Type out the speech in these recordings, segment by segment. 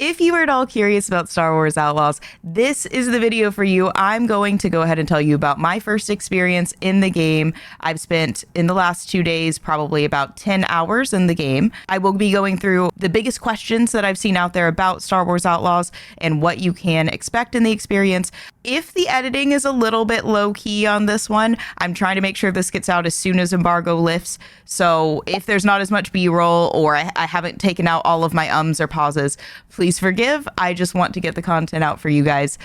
If you are at all curious about Star Wars Outlaws, this is the video for you. I'm going to go ahead and tell you about my first experience in the game. I've spent, in the last 2 days, probably about 10 hours in the game. I will be going through the biggest questions that I've seen out there about Star Wars Outlaws and what you can expect in the experience. If the editing is a little bit low-key on this one, I'm trying to make sure this gets out as soon as embargo lifts. So if there's not as much B-roll or I haven't taken out all of my ums or pauses, please forgive. I just want to get the content out for you guys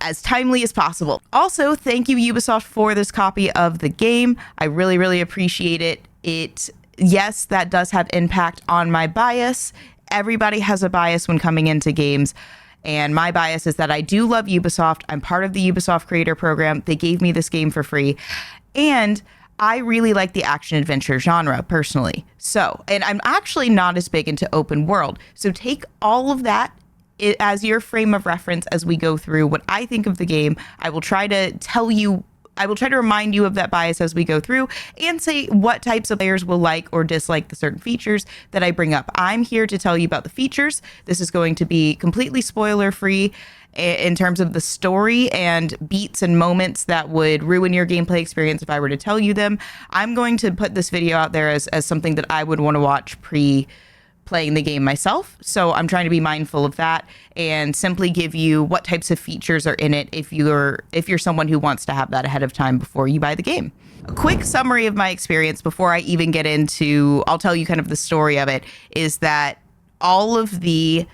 as timely as possible. Also, thank you, Ubisoft, for this copy of the game. I really, really appreciate it. Yes, that does have impact on my bias. Everybody has a bias when coming into games. And my bias is that I do love Ubisoft. I'm part of the Ubisoft Creator Program. They gave me this game for free. And I really like the action-adventure genre, personally. So, and I'm actually not as big into open world. So take all of that as your frame of reference as we go through what I think of the game. I will try to remind you of that bias as we go through and say what types of players will like or dislike the certain features that I bring up. I'm here to tell you about the features. This is going to be completely spoiler-free in terms of the story and beats and moments that would ruin your gameplay experience if I were to tell you them. I'm going to put this video out there as something that I would want to watch playing the game myself. So I'm trying to be mindful of that and simply give you what types of features are in it if you're someone who wants to have that ahead of time before you buy the game. A quick summary of my experience before I even get into, I'll tell you kind of the story of it, is that all of the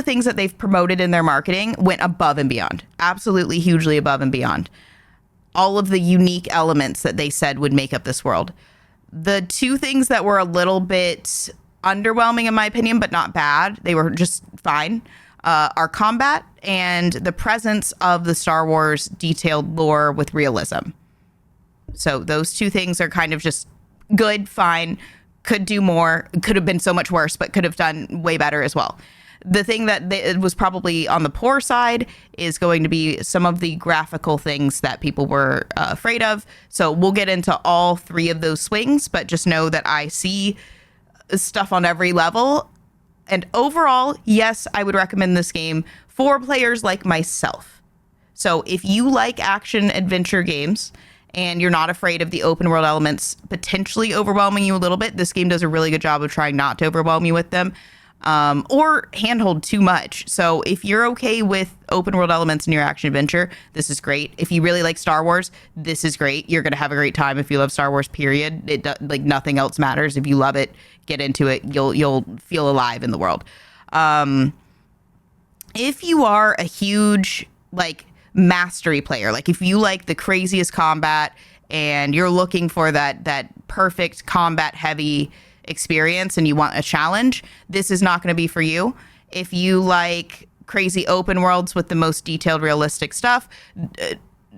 things that they've promoted in their marketing went above and beyond, absolutely hugely above and beyond. All of the unique elements that they said would make up this world. The two things that were a little bit underwhelming in my opinion, but not bad, they were just fine, are combat and the presence of the Star Wars detailed lore with realism. So those two things are kind of just good, fine, could do more, could have been so much worse, but could have done way better as well. The thing that it was probably on the poor side is going to be some of the graphical things that people were afraid of. So we'll get into all three of those swings, but just know that I see stuff on every level. And overall, yes, I would recommend this game for players like myself. So if you like action adventure games and you're not afraid of the open world elements potentially overwhelming you a little bit, this game does a really good job of trying not to overwhelm you with them. Or handhold too much. So if you're okay with open world elements in your action adventure, this is great. If you really like Star Wars, this is great. You're going to have a great time if you love Star Wars, period. Like nothing else matters. If you love it, get into it. You'll feel alive in the world. If you are a huge mastery player, like if you like the craziest combat and you're looking for that perfect combat heavy experience and you want a challenge, this is not going to be for you. If you like crazy open worlds with the most detailed realistic stuff,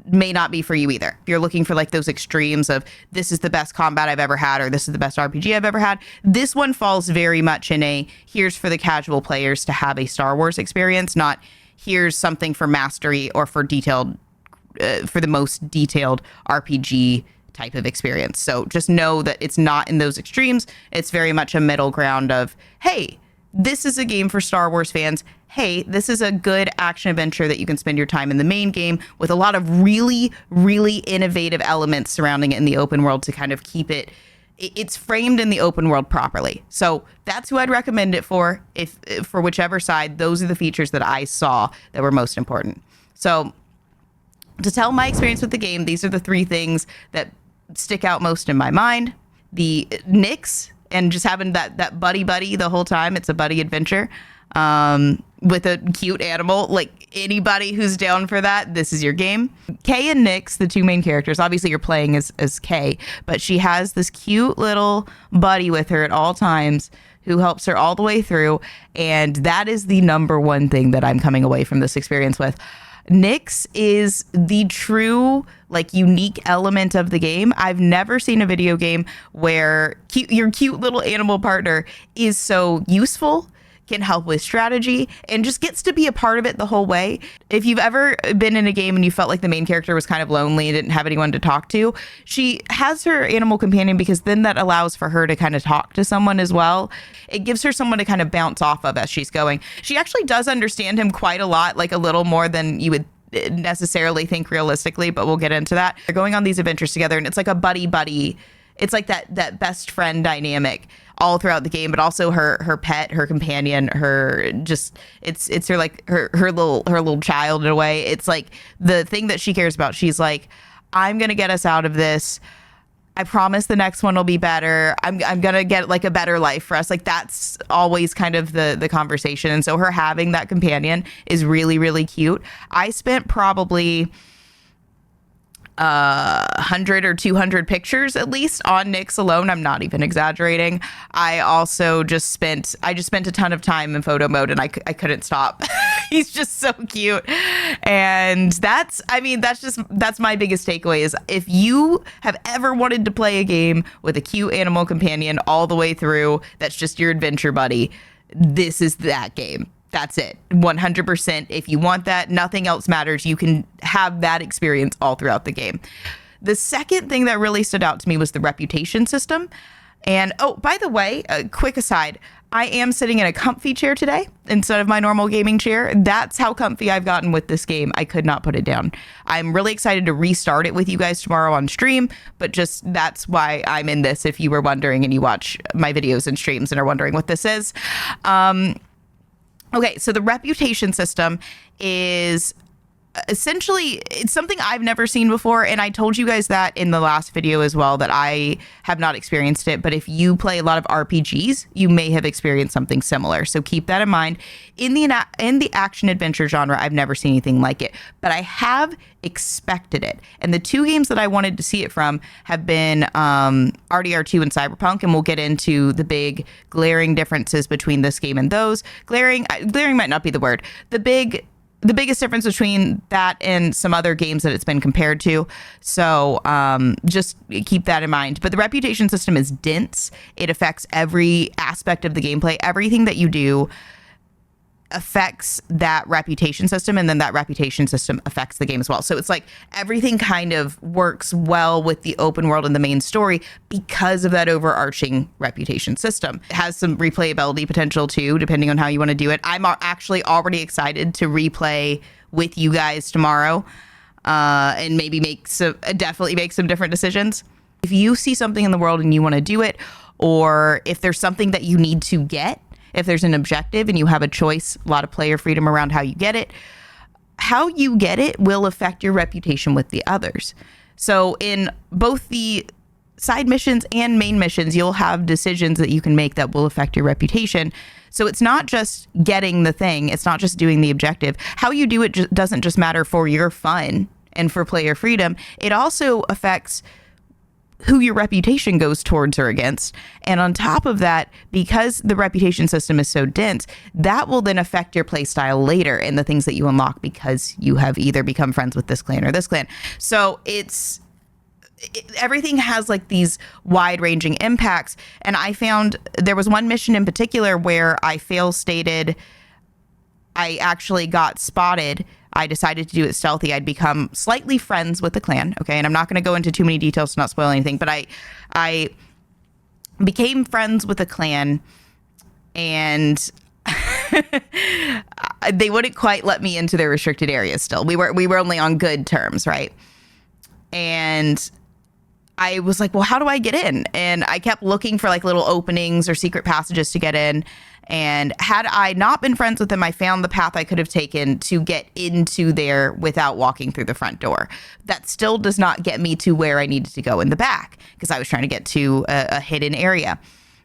may not be for you either. If you're looking for those extremes of this is the best combat I've ever had or this is the best RPG I've ever had, this one falls very much in a here's for the casual players to have a Star Wars experience, not here's something for mastery or for detailed for the most detailed RPG type of experience. So just know that it's not in those extremes. It's very much a middle ground of, hey, this is a game for Star Wars fans. Hey, this is a good action adventure that you can spend your time in the main game with a lot of really, really innovative elements surrounding it in the open world to kind of keep it's framed in the open world properly. So that's who I'd recommend it for. If for whichever side, those are the features that I saw that were most important. So to tell my experience with the game, these are the three things that stick out most in my mind. The Nix and just having that buddy the whole time. It's a buddy adventure with a cute animal. Like anybody who's down for that, this is your game. Kay and Nix, the two main characters, obviously you're playing as Kay, but she has this cute little buddy with her at all times who helps her all the way through. And that is the number one thing that I'm coming away from this experience with. Nix is the true unique element of the game. I've never seen a video game where your cute little animal partner is so useful, can help with strategy, and just gets to be a part of it the whole way. If you've ever been in a game and you felt like the main character was kind of lonely and didn't have anyone to talk to, she has her animal companion, because then that allows for her to kind of talk to someone as well. It gives her someone to kind of bounce off of as she's going. She actually does understand him quite a lot, like a little more than you would necessarily think realistically, but we'll get into that. They're going on these adventures together, and it's like a buddy. It's like that best friend dynamic all throughout the game, but also her pet, her companion, her just it's her like her little child in a way. It's like the thing that she cares about. She's like, I'm gonna get us out of this. I promise the next one will be better. I'm gonna get like a better life for us. Like that's always kind of the conversation. And so her having that companion is really, really cute. I spent probably 100 or 200 pictures at least on Nyx alone. I'm not even exaggerating. I also just spent a ton of time in photo mode, and I couldn't stop. He's just so cute. And that's my biggest takeaway is if you have ever wanted to play a game with a cute animal companion all the way through, that's just your adventure buddy, this is that game. That's it. 100%. If you want that, nothing else matters. You can have that experience all throughout the game. The second thing that really stood out to me was the reputation system. And oh, by the way, a quick aside, I am sitting in a comfy chair today instead of my normal gaming chair. That's how comfy I've gotten with this game. I could not put it down. I'm really excited to restart it with you guys tomorrow on stream, but just that's why I'm in this, if you were wondering and you watch my videos and streams and are wondering what this is. Okay, so the reputation system is essentially, it's something I've never seen before, and I told you guys that in the last video as well, that I have not experienced it, but if you play a lot of RPGs, you may have experienced something similar, so keep that in mind. In the action-adventure genre, I've never seen anything like it, but I have expected it, and the two games that I wanted to see it from have been RDR2 and Cyberpunk, and we'll get into the big glaring differences between this game and those. Glaring might not be the word. The biggest difference between that and some other games that it's been compared to. So just keep that in mind. But the reputation system is dense. It affects every aspect of the gameplay. Everything that you do affects that reputation system, and then that reputation system affects the game as well. So it's like everything kind of works well with the open world and the main story because of that overarching reputation system. It has some replayability potential too, depending on how you want to do it. I'm actually already excited to replay with you guys tomorrow, and maybe definitely make some different decisions. If you see something in the world and you want to do it, or if there's something that you need to get, if there's an objective and you have a choice, a lot of player freedom around how you get it will affect your reputation with the others. So in both the side missions and main missions, you'll have decisions that you can make that will affect your reputation. So it's not just getting the thing. It's not just doing the objective. How you do it doesn't just matter for your fun and for player freedom. It also affects who your reputation goes towards or against. And on top of that, because the reputation system is so dense, that will then affect your play style later and the things that you unlock because you have either become friends with this clan or this clan. So everything has like these wide-ranging impacts. And I found there was one mission in particular where I fail-stated. I actually got spotted. I decided to do it stealthy. I'd become slightly friends with the clan, okay? And I'm not going to go into too many details to not spoil anything, but I became friends with the clan, and they wouldn't quite let me into their restricted areas still. We were only on good terms, right? And I was like, well, how do I get in? And I kept looking for like little openings or secret passages to get in. And had I not been friends with them, I found the path I could have taken to get into there without walking through the front door. That still does not get me to where I needed to go in the back, because I was trying to get to a hidden area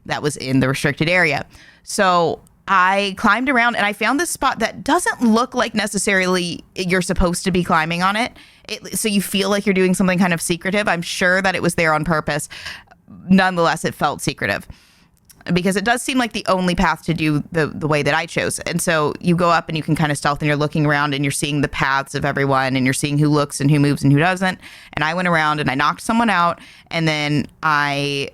that was in the restricted area. So I climbed around and I found this spot that doesn't look like necessarily you're supposed to be climbing on it. So you feel like you're doing something kind of secretive. I'm sure that it was there on purpose. Nonetheless, it felt secretive, because it does seem like the only path to do the way that I chose. And so you go up and you can kind of stealth, and you're looking around and you're seeing the paths of everyone, and you're seeing who looks and who moves and who doesn't. And I went around and I knocked someone out, and then I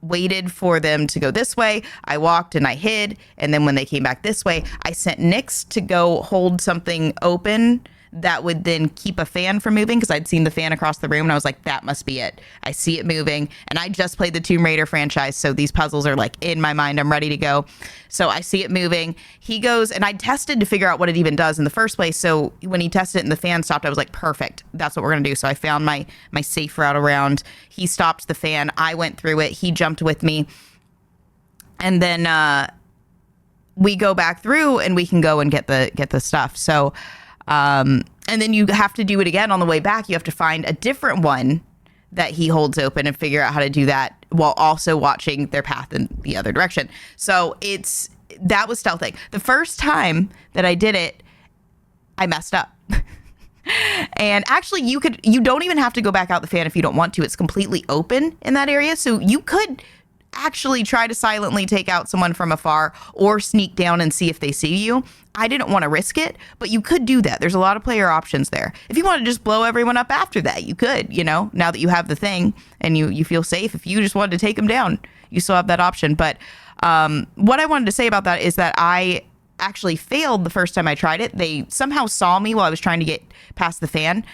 waited for them to go this way. I walked and I hid. And then when they came back this way, I sent Nyx to go hold something open that would then keep a fan from moving, because I'd seen the fan across the room and I was like, that must be it. I see it moving. And I just played the Tomb Raider franchise, so these puzzles are like in my mind. I'm ready to go. So I see it moving. He goes, and I tested to figure out what it even does in the first place. So when he tested it and the fan stopped, I was like, perfect. That's what we're going to do. So I found my safe route around. He stopped the fan. I went through it. He jumped with me. And then we go back through and we can go and get the stuff. So and then you have to do it again on the way back. You have to find a different one that he holds open and figure out how to do that while also watching their path in the other direction. So that was stealthing. The first time that I did it, I messed up. And actually you don't even have to go back out the fan if you don't want to. It's completely open in that area. So you could actually try to silently take out someone from afar or sneak down and see if they see you. I didn't want to risk it, but you could do that. There's a lot of player options there. If you want to just blow everyone up after that, you could, now that you have the thing and you feel safe. If you just wanted to take them down, you still have that option. But what I wanted to say about that is that I actually failed the first time I tried it. They somehow saw me while I was trying to get past the fan.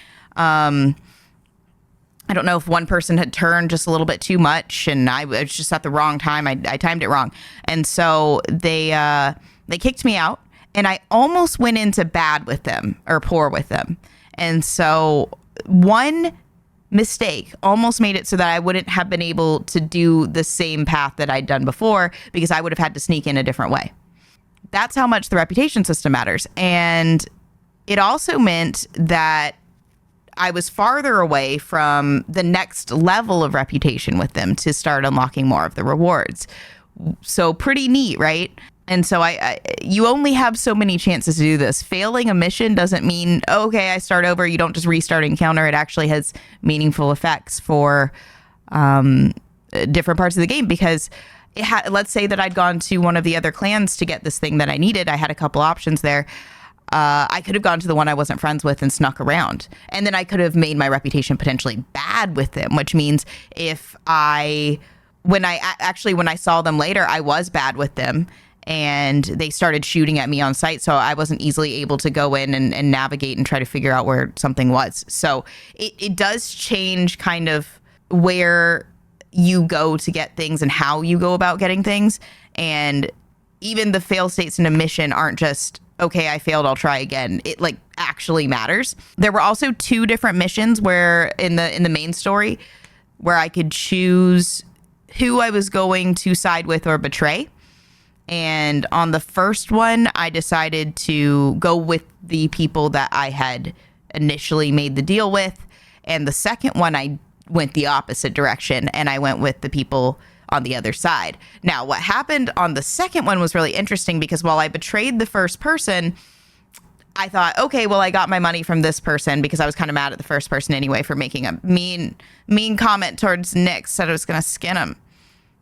I don't know if one person had turned just a little bit too much and I was just at the wrong time. I timed it wrong. And so they kicked me out, and I almost went into bad with them or poor with them. And so one mistake almost made it so that I wouldn't have been able to do the same path that I'd done before, because I would have had to sneak in a different way. That's how much the reputation system matters. And it also meant that I was farther away from the next level of reputation with them to start unlocking more of the rewards. So pretty neat, right? And so you only have so many chances to do this. Failing a mission doesn't mean, okay, I start over. You don't just restart an encounter. It actually has meaningful effects for different parts of the game, because let's say that I'd gone to one of the other clans to get this thing that I needed. I had a couple options there. I could have gone to the one I wasn't friends with and snuck around. And then I could have made my reputation potentially bad with them, which means when I saw them later, I was bad with them and they started shooting at me on sight. So I wasn't easily able to go in and navigate and try to figure out where something was. So it does change kind of where you go to get things and how you go about getting things. And even the fail states in a mission aren't just, okay, I failed, I'll try again. It actually matters. There were also 2 different missions where in the main story where I could choose who I was going to side with or betray. And on the first one, I decided to go with the people that I had initially made the deal with. And the second one, I went the opposite direction and I went with the people on the other side. Now, what happened on the second one was really interesting, because while I betrayed the first person, I thought, okay, well, I got my money from this person, because I was kind of mad at the first person anyway for making a mean comment towards Nick. Said I was going to skin him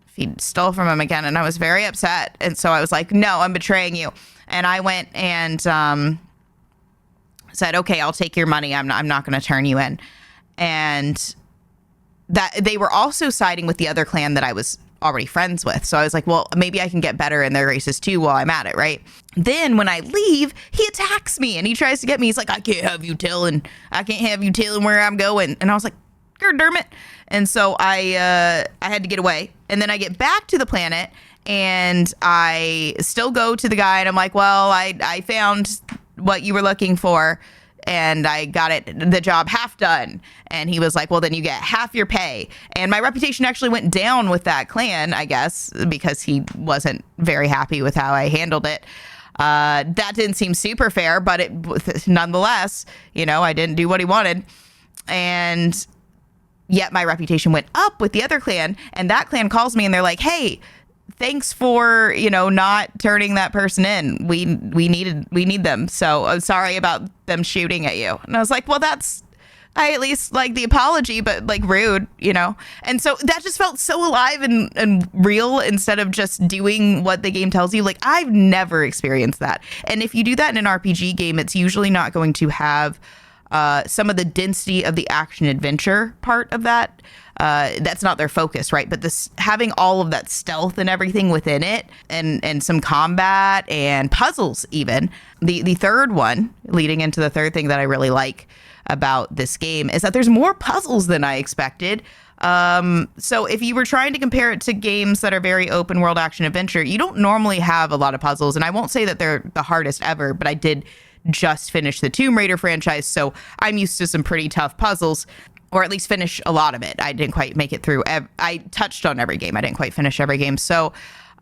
if he stole from him again. And I was very upset. And so I was like, no, I'm betraying you. And I went and said, okay, I'll take your money. I'm not going to turn you in. And that they were also siding with the other clan that I was already friends with. So I was like, well, maybe I can get better in their races too while I'm at it, right? Then when I leave, he attacks me and he tries to get me. He's like, I can't have you telling where I'm going. And I was like, God damn it. And so I had to get away. And then I get back to the planet and I still go to the guy and I'm like, well, I found what you were looking for and I got the job half done. And he was like, well, then you get half your pay. And my reputation actually went down with that clan, I guess, because he wasn't very happy with how I handled it. That didn't seem super fair, but nonetheless, I didn't do what he wanted. And yet my reputation went up with the other clan, and that clan calls me and they're like, hey, thanks for, not turning that person in. We need them. So I'm sorry about them shooting at you. And I was like, well, I at least like the apology, but rude, And so that just felt so alive and real instead of just doing what the game tells you. I've never experienced that. And if you do that in an RPG game, it's usually not going to have some of the density of the action adventure part of that. That's not their focus, right? But this having all of that stealth and everything within it, and some combat and puzzles even. The third one, leading into the third thing that I really like about this game, is that there's more puzzles than I expected. So if you were trying to compare it to games that are very open world action adventure, you don't normally have a lot of puzzles. And I won't say that they're the hardest ever, but I did just finish the Tomb Raider franchise, so I'm used to some pretty tough puzzles, or at least finish a lot of it. I didn't quite make it through. I touched on every game. I didn't quite finish every game. So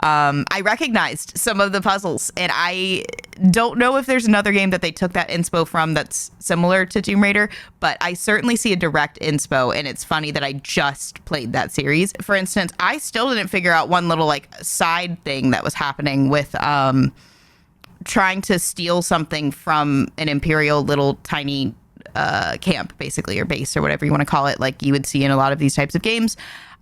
I recognized some of the puzzles, and I don't know if there's another game that they took that inspo from that's similar to Tomb Raider, but I certainly see a direct inspo, and it's funny that I just played that series. For instance, I still didn't figure out one little like side thing that was happening with trying to steal something from an Imperial little tiny camp, basically, or base, or whatever you want to call it, like you would see in a lot of these types of games.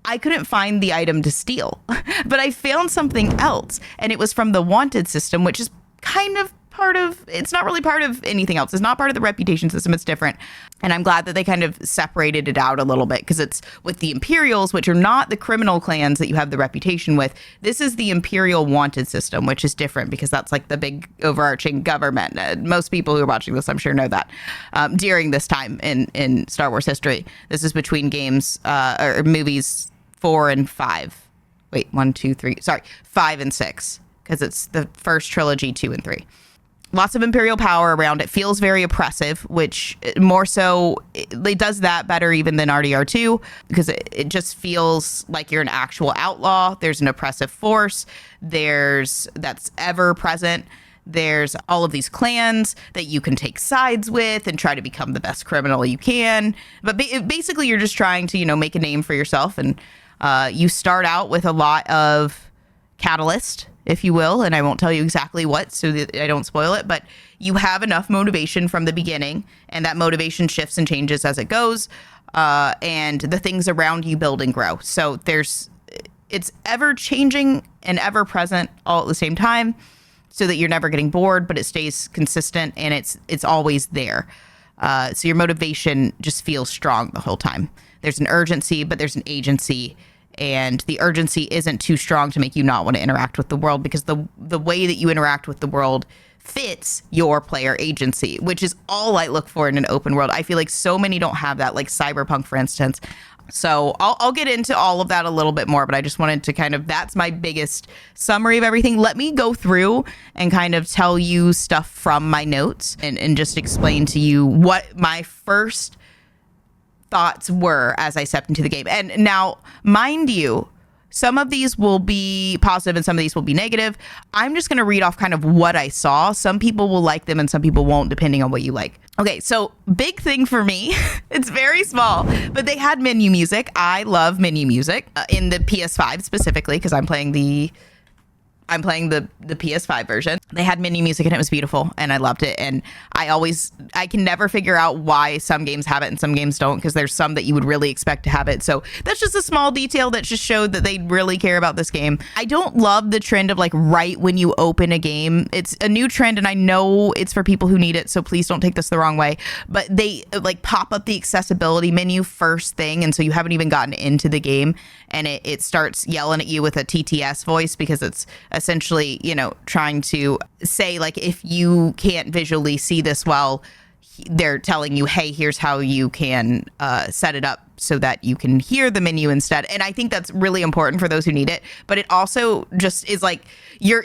I couldn't find the item to steal, but I found something else, and it was from the wanted system, which is kind of part of, it's not really part of anything else. It's not part of the reputation system. It's different. And I'm glad that they kind of separated it out a little bit, because it's with the Imperials, which are not the criminal clans that you have the reputation with. This is the Imperial wanted system, which is different because that's like the big overarching government. Most people who are watching this, I'm sure, know that during this time in Star Wars history. This is between games or movies 4 and 5. Wait, 1, 2, 3. Sorry, 5 and 6, because it's the first trilogy, 2 and 3. Lots of Imperial power around it. Feels very oppressive, which more so, it does that better even than RDR2, because it just feels like you're an actual outlaw. There's an oppressive force. That's ever present. There's all of these clans that you can take sides with and try to become the best criminal you can. But basically, you're just trying to, make a name for yourself. And you start out with a lot of catalyst, if you will, and I won't tell you exactly what so that I don't spoil it, but you have enough motivation from the beginning, and that motivation shifts and changes as it goes, and the things around you build and grow. So it's ever changing and ever present all at the same time, so that you're never getting bored, but it stays consistent, and it's always there. So your motivation just feels strong the whole time. There's an urgency, but there's an agency. And the urgency isn't too strong to make you not want to interact with the world, because the way that you interact with the world fits your player agency, which is all I look for in an open world. I feel like so many don't have that, like Cyberpunk, for instance. So I'll get into all of that a little bit more, but I just wanted to that's my biggest summary of everything. Let me go through and kind of tell you stuff from my notes and just explain to you what my first thoughts were as I stepped into the game. And now, mind you, some of these will be positive and some of these will be negative. I'm just going to read off kind of what I saw. Some people will like them and some people won't, depending on what you like. Okay, so big thing for me, it's very small, but they had menu music. I love menu music in the PS5 specifically, because I'm playing the PS5 version. They had menu music and it was beautiful, and I loved it. And I can never figure out why some games have it and some games don't, because there's some that you would really expect to have it. So that's just a small detail that just showed that they really care about this game. I don't love the trend of like right when you open a game. It's a new trend, and I know it's for people who need it, so please don't take this the wrong way, but they like pop up the accessibility menu first thing, and so you haven't even gotten into the game, and it starts yelling at you with a TTS voice, because it's essentially, trying to say, like, if you can't visually see this well, they're telling you, hey, here's how you can set it up so that you can hear the menu instead. And I think that's really important for those who need it. But it also just is like, you're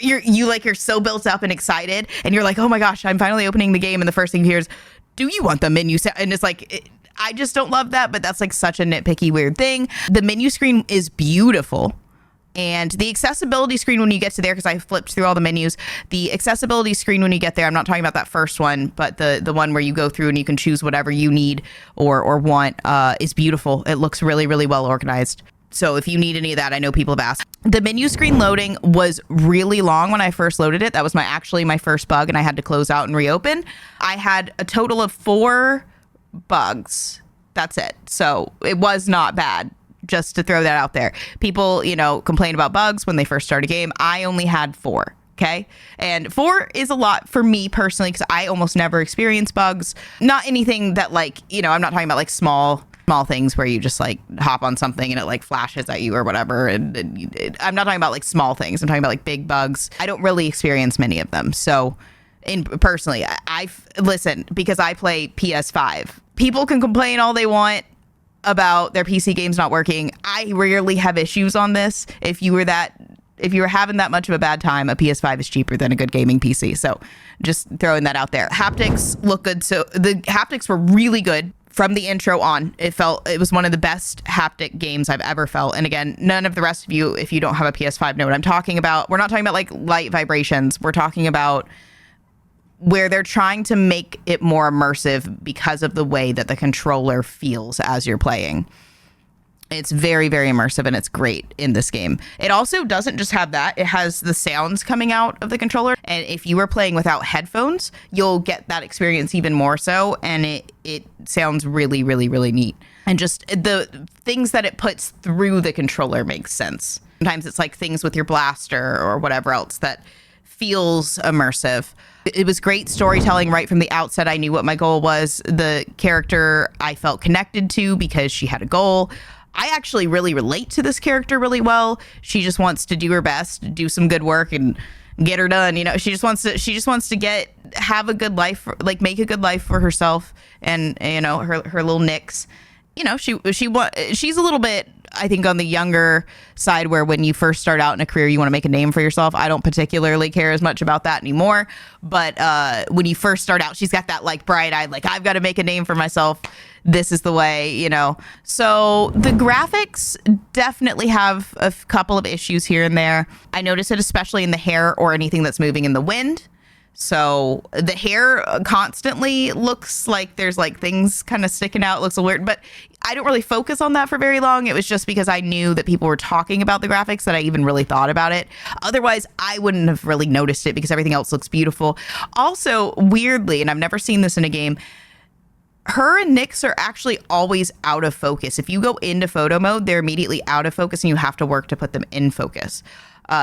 so built up and excited, and you're like, oh my gosh, I'm finally opening the game, and the first thing you hear is, do you want the menu set? And it's like, I just don't love that, but that's like such a nitpicky weird thing. The menu screen is beautiful. And the accessibility screen when you get to there, because I flipped through all the menus, the accessibility screen when you get there, I'm not talking about that first one, but the one where you go through and you can choose whatever you need or want, is beautiful. It looks really, really well organized. So if you need any of that, I know people have asked. The menu screen loading was really long when I first loaded it. That was my first bug, and I had to close out and reopen. I had a total of 4 bugs. That's it. So it was not bad. Just to throw that out there. People, complain about bugs when they first start a game. I only had 4. Okay. And 4 is a lot for me personally because I almost never experience bugs. Not anything that like, I'm not talking about like small things where you just like hop on something and it like flashes at you or whatever. And I'm not talking about like small things. I'm talking about like big bugs. I don't really experience many of them. So personally, I listen, because I play PS5. People can complain all they want about their PC games not working. I rarely have issues on this. If you were having that much of a bad time, a PS5 is cheaper than a good gaming PC. So just throwing that out there. Haptics look good. So the haptics were really good from the intro on. It was one of the best haptic games I've ever felt. And again, none of the rest of you, if you don't have a PS5, know what I'm talking about. We're not talking about like light vibrations. We're talking about where they're trying to make it more immersive because of the way that the controller feels as you're playing. It's very, very immersive, and it's great in this game. It also doesn't just have that. It has the sounds coming out of the controller. And if you are playing without headphones, you'll get that experience even more so. And it sounds really, really, really neat. And just the things that it puts through the controller makes sense. Sometimes it's like things with your blaster or whatever else that feels immersive. It was great storytelling right from the outset. I knew what my goal was. The character I felt connected to because she had a goal. I actually really relate to this character really well. She just wants to do her best, do some good work, and get her done. She just wants to have a good life, like make a good life for herself and her little nicks. She's a little bit, I think, on the younger side, where when you first start out in a career, you want to make a name for yourself. I don't particularly care as much about that anymore. But when you first start out, she's got that like bright-eyed, like, I've got to make a name for myself. This is the way, So the graphics definitely have a couple of issues here and there. I notice it especially in the hair or anything that's moving in the wind. So the hair constantly looks like there's like things kind of sticking out. It looks a little weird, but I don't really focus on that for very long. It was just because I knew that people were talking about the graphics that I even really thought about it. Otherwise, I wouldn't have really noticed it because everything else looks beautiful. Also, weirdly, and I've never seen this in a game, her and Nyx are actually always out of focus. If you go into photo mode, they're immediately out of focus and you have to work to put them in focus.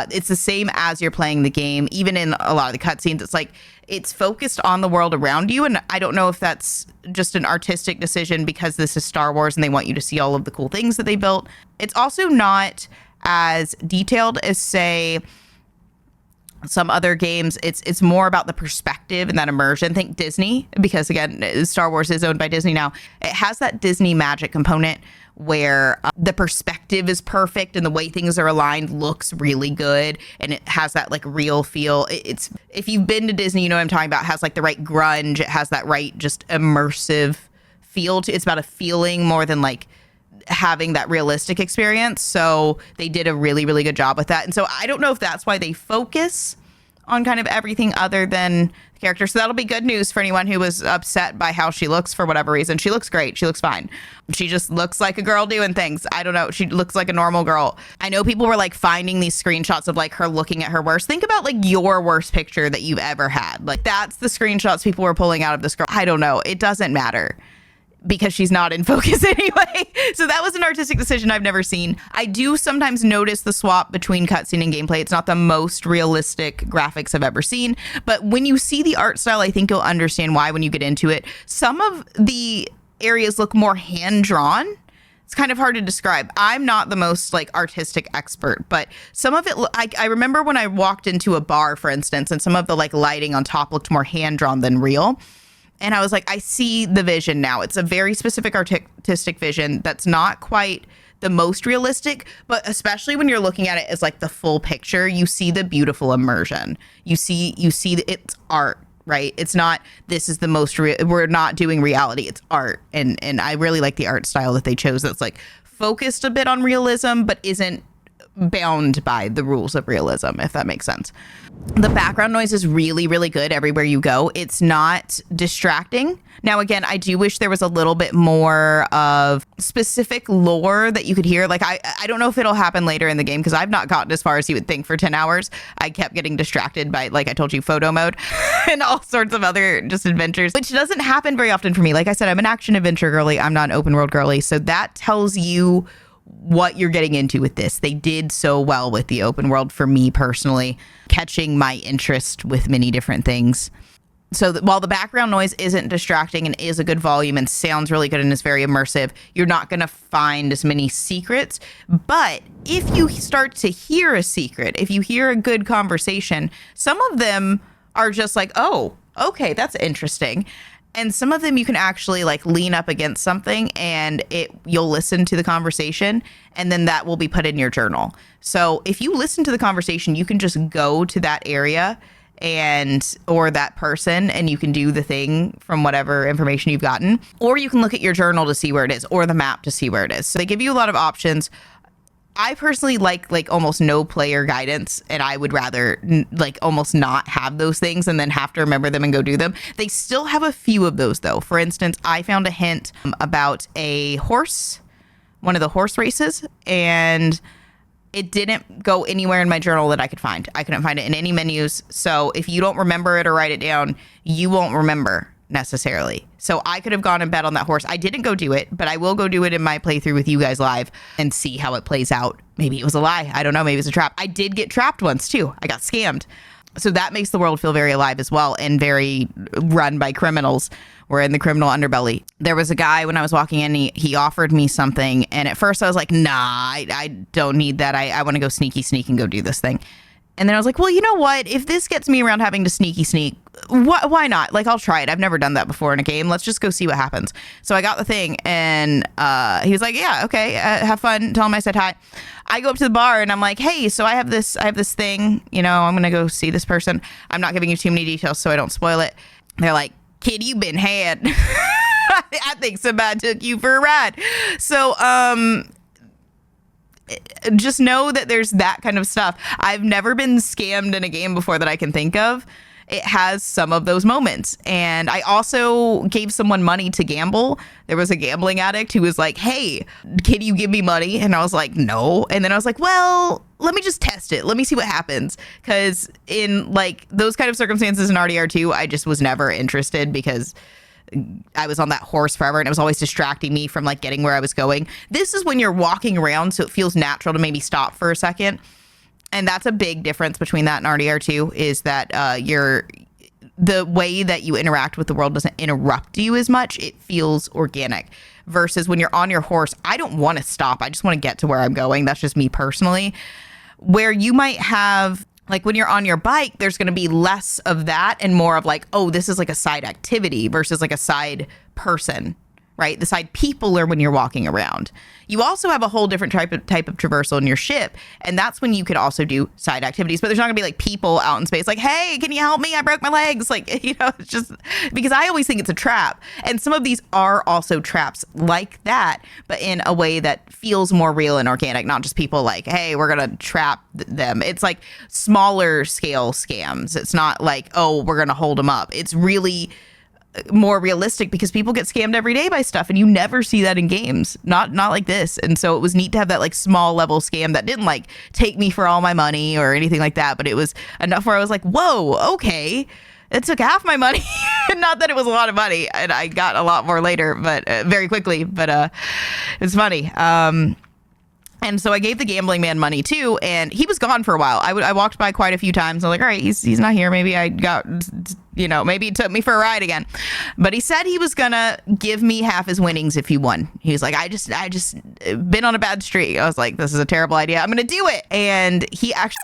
It's the same as you're playing the game. Even in a lot of the cutscenes, it's like it's focused on the world around you. And I don't know if that's just an artistic decision because this is Star Wars and they want you to see all of the cool things that they built. It's also not as detailed as, say, some other games. It's more about the perspective and that immersion. Think Disney, because again, Star Wars is owned by Disney now. It has that Disney magic component where the perspective is perfect and the way things are aligned looks really good, and it has that like real feel. It's, if you've been to Disney, you know what I'm talking about. It has like the right grunge. It has that right just immersive feel to it's about a feeling more than like having that realistic experience. So they did a really, really good job with that. And so I don't know if that's why they focus on kind of everything other than the character. So that'll be good news for anyone who was upset by how she looks for whatever reason. She looks great. She looks fine. She just looks like a girl doing things. I don't know. She looks like a normal girl. I know people were like finding these screenshots of like her looking at her worst. Think about like your worst picture that you've ever had. Like that's the screenshots people were pulling out of this girl. I don't know. It doesn't matter, because she's not in focus anyway. So that was an artistic decision I've never seen. I do sometimes notice the swap between cutscene and gameplay. It's not the most realistic graphics I've ever seen, but when you see the art style, I think you'll understand why when you get into it. Some of the areas look more hand-drawn. It's kind of hard to describe. I'm not the most like artistic expert, but some of it, I remember when I walked into a bar, for instance, and some of the like lighting on top looked more hand-drawn than real. And I was like, I see the vision now. It's a very specific artistic vision that's not quite the most realistic, but especially when you're looking at it as like the full picture, you see the beautiful immersion. You see it's art, right? It's not, this is the most, we're not doing reality. It's art. And I really like the art style that they chose. That's like focused a bit on realism, but isn't bound by the rules of realism, if that makes sense. The background noise is really, really good everywhere you go. It's not distracting. Now, again, I do wish there was a little bit more of specific lore that you could hear. Like, I don't know if it'll happen later in the game because I've not gotten as far as you would think for 10 hours. I kept getting distracted by, like I told you, photo mode and all sorts of other just adventures, which doesn't happen very often for me. Like I said, I'm an action adventure girly. I'm not an open world girly. So that tells you what you're getting into with this. They did so well with the open world for me personally, catching my interest with many different things. So while the background noise isn't distracting and is a good volume and sounds really good and is very immersive, you're not going to find as many secrets. But if you start to hear a secret, if you hear a good conversation, some of them are just like, oh, okay, that's interesting. And some of them you can actually like lean up against something and you'll listen to the conversation, and then that will be put in your journal. So if you listen to the conversation, you can just go to that area or that person, and you can do the thing from whatever information you've gotten, or you can look at your journal to see where it is, or the map to see where it is. So they give you a lot of options. I personally like almost no player guidance, and I would rather like almost not have those things and then have to remember them and go do them. They still have a few of those though. For instance, I found a hint about one of the horse races, and it didn't go anywhere in my journal that I could find. I couldn't find it in any menus. So if you don't remember it or write it down, you won't remember necessarily. So I could have gone and bet on that horse. I didn't go do it, but I will go do it in my playthrough with you guys live and see how it plays out. Maybe it was a lie. I don't know. Maybe it's a trap. I did get trapped once too. I got scammed. So that makes the world feel very alive as well, and very run by criminals. We're in the criminal underbelly. There was a guy when I was walking in, he offered me something. And at first I was like, nah, I don't need that. I want to go sneak and go do this thing. And then I was like, well, you know what? If this gets me around having to sneak, why not? Like, I'll try it. I've never done that before in a game. Let's just go see what happens. So I got the thing, and he was like, yeah, okay, have fun. Tell him I said hi. I go up to the bar and I'm like, hey, so I have this thing, I'm going to go see this person. I'm not giving you too many details so I don't spoil it. They're like, kid, you been had. I think somebody took you for a ride. So, just know that there's that kind of stuff. I've never been scammed in a game before that I can think of. It has some of those moments. And I also gave someone money to gamble. There was a gambling addict who was like, hey, can you give me money? And I was like, no. And then I was like, well, let me just test it. Let me see what happens. Because in like those kind of circumstances in RDR2, I just was never interested because I was on that horse forever and it was always distracting me from like getting where I was going. This is when you're walking around, so it feels natural to maybe stop for a second. And that's a big difference between that and RDR2 is that the way that you interact with the world doesn't interrupt you as much. It feels organic versus when you're on your horse. I don't want to stop. I just want to get to where I'm going. That's just me personally. Where you might have, like when you're on your bike, there's going to be less of that and more of like, oh, this is like a side activity versus like a side person, right? The side people are when you're walking around. You also have a whole different type of traversal in your ship. And that's when you could also do side activities, but there's not gonna be like people out in space like, hey, can you help me? I broke my legs. Like, it's just because I always think it's a trap. And some of these are also traps like that, but in a way that feels more real and organic, not just people like, hey, we're gonna trap them. It's like smaller scale scams. It's not like, oh, we're gonna hold them up. It's really more realistic because people get scammed every day by stuff and you never see that in games, not like this. And so it was neat to have that like small level scam that didn't like take me for all my money or anything like that, but it was enough where I was like, whoa, okay, it took half my money. Not that it was a lot of money, and I got a lot more later, but very quickly, but it's funny. And so I gave the gambling man money too, and he was gone for a while. I walked by quite a few times. I was like, all right, he's not here. Maybe I got, maybe he took me for a ride again. But he said he was gonna give me half his winnings if he won. He was like, I just been on a bad streak. I was like, this is a terrible idea. I'm gonna do it. And he actually.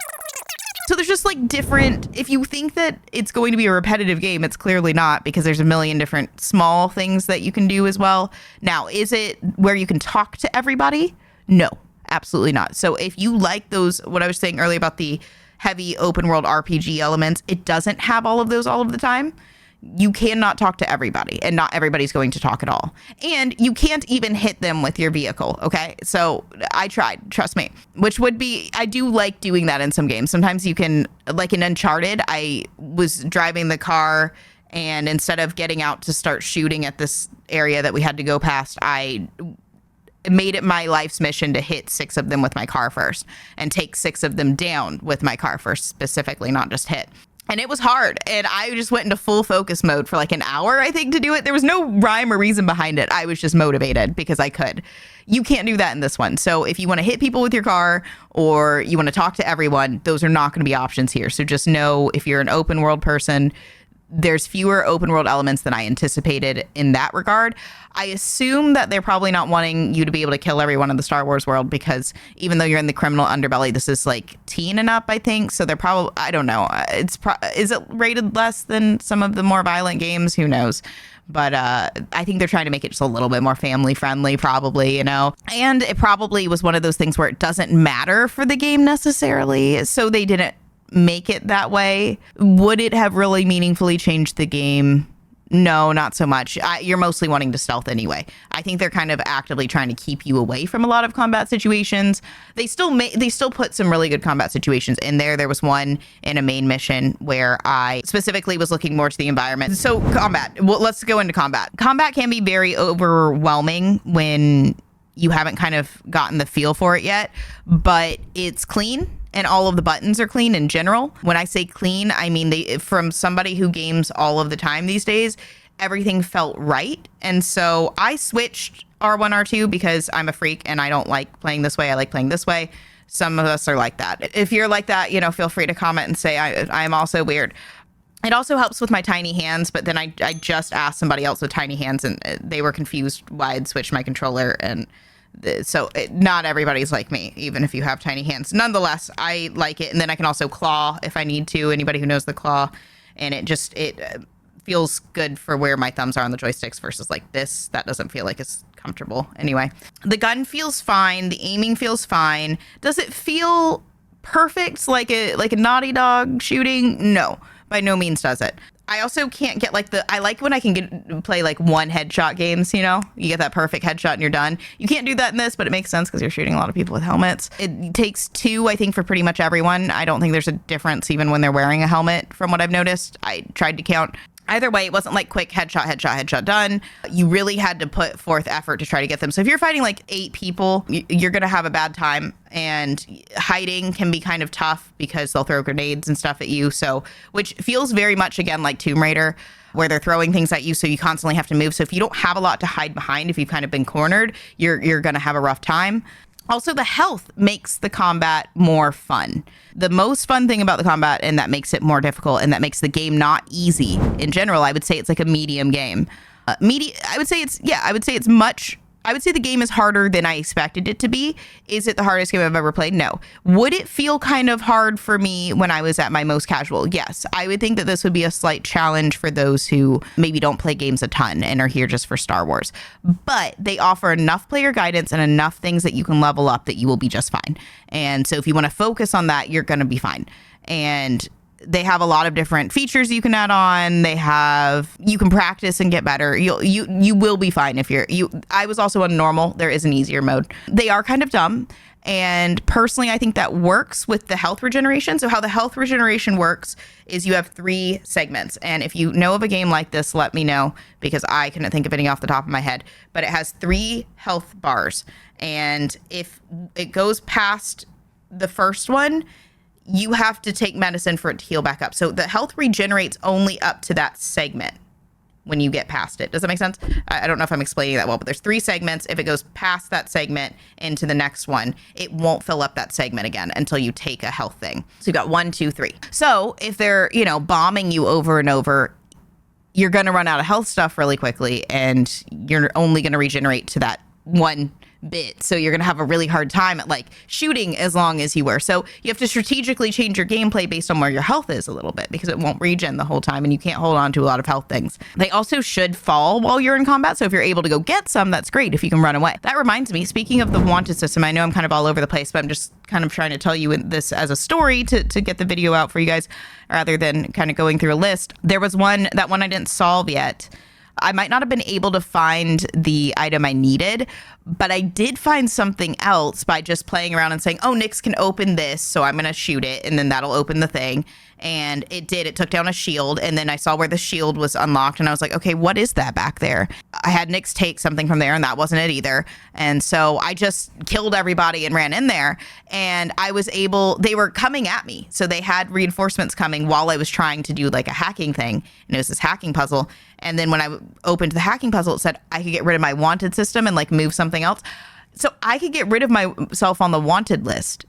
So there's just like different, if you think that it's going to be a repetitive game, it's clearly not, because there's a million different small things that you can do as well. Now, is it where you can talk to everybody? No. Absolutely not. So if you like those, what I was saying earlier about the heavy open world RPG elements, it doesn't have all of those all of the time. You cannot talk to everybody, and not everybody's going to talk at all. And you can't even hit them with your vehicle. Okay. So I tried, trust me, which would be, I do like doing that in some games. Sometimes you can, like in Uncharted, I was driving the car, and instead of getting out to start shooting at this area that we had to go past, I made it my life's mission to hit 6 of them with my car first and take 6 of them down with my car first, specifically, not just hit. And it was hard. And I just went into full focus mode for like an hour, I think, to do it. There was no rhyme or reason behind it. I was just motivated because I could. You can't do that in this one. So if you want to hit people with your car or you want to talk to everyone, those are not going to be options here. So just know if you're an open world person, there's fewer open world elements than I anticipated in that regard. I assume that they're probably not wanting you to be able to kill everyone in the Star Wars world because even though you're in the criminal underbelly, this is like teen and up, I think. So they're probably, I don't know. Is it rated less than some of the more violent games? Who knows? But I think they're trying to make it just a little bit more family friendly, probably, you know. And it probably was one of those things where it doesn't matter for the game necessarily. So they didn't make it that way. Would it have really meaningfully changed the game? No, not so much. You're mostly wanting to stealth anyway. I think they're kind of actively trying to keep you away from a lot of combat situations. They still put some really good combat situations in there. There was one in a main mission where I specifically was looking more to the environment. So combat. Well, let's go into combat. Combat can be very overwhelming when you haven't kind of gotten the feel for it yet, but it's clean. And all of the buttons are clean in general. When I say clean, I mean from somebody who games all of the time these days, everything felt right. And so I switched R1, R2 because I'm a freak and I don't like playing this way. I like playing this way. Some of us are like that. If you're like that, you know, feel free to comment and say I'm also weird. It also helps with my tiny hands, but then I just asked somebody else with tiny hands and they were confused why I'd switched my controller. And so not everybody's like me, even if you have tiny hands. Nonetheless, I like it. And then I can also claw if I need to. Anybody who knows the claw. And it feels good for where my thumbs are on the joysticks versus like this. That doesn't feel like it's comfortable. Anyway, the gun feels fine. The aiming feels fine. Does it feel perfect like a Naughty Dog shooting? No, by no means does it. I also can't get I like when I can play like one headshot games, you know, you get that perfect headshot and you're done. You can't do that in this, but it makes sense because you're shooting a lot of people with helmets. It takes 2, I think, for pretty much everyone. I don't think there's a difference even when they're wearing a helmet from what I've noticed. I tried to count. Either way, it wasn't like quick headshot, done. You really had to put forth effort to try to get them. So if you're fighting like 8 people, you're going to have a bad time. And hiding can be kind of tough because they'll throw grenades and stuff at you. So, which feels very much, again, like Tomb Raider, where they're throwing things at you. So you constantly have to move. So if you don't have a lot to hide behind, if you've kind of been cornered, you're going to have a rough time. Also, the health makes the combat more fun. The most fun thing about the combat, and that makes it more difficult, and that makes the game not easy in general, I would say it's like a medium game. I would say the game is harder than I expected it to be. Is it the hardest game I've ever played? No. Would it feel kind of hard for me when I was at my most casual? Yes. I would think that this would be a slight challenge for those who maybe don't play games a ton and are here just for Star Wars. But they offer enough player guidance and enough things that you can level up that you will be just fine. And so if you want to focus on that, you're going to be fine. And they have a lot of different features you can add on. You can practice and get better. You will be fine if I was also on normal. There is an easier mode. They are kind of dumb. And personally, I think that works with the health regeneration. So how the health regeneration works is you have 3 segments. And if you know of a game like this, let me know because I couldn't think of any off the top of my head. But it has 3 health bars. And if it goes past the first one, you have to take medicine for it to heal back up. So the health regenerates only up to that segment when you get past it. Does that make sense? I don't know if I'm explaining that well, but there's 3 segments. If it goes past that segment into the next one, it won't fill up that segment again until you take a health thing. So you got 1, 2, 3. So if they're, bombing you over and over, you're going to run out of health stuff really quickly and you're only going to regenerate to that one bit. So you're going to have a really hard time at like shooting as long as you were. So you have to strategically change your gameplay based on where your health is a little bit because it won't regen the whole time and you can't hold on to a lot of health things. They also should fall while you're in combat. So if you're able to go get some, that's great if you can run away. That reminds me, speaking of the wanted system, I know I'm kind of all over the place, but I'm just kind of trying to tell you this as a story to get the video out for you guys rather than kind of going through a list. There was that one I didn't solve yet. I might not have been able to find the item I needed, but I did find something else by just playing around and saying, oh, Nyx can open this, so I'm going to shoot it, and then that'll open the thing. and it took down a shield, and then I saw where the shield was unlocked, and I was like, okay, what is that back there? I had Nyx take something from there, and that wasn't it either. And so I just killed everybody and ran in there, and they were coming at me. So they had reinforcements coming while I was trying to do like a hacking thing, and it was this hacking puzzle. And then when I opened the hacking puzzle, it said I could get rid of my wanted system and like move something else. So I could get rid of myself on the wanted list.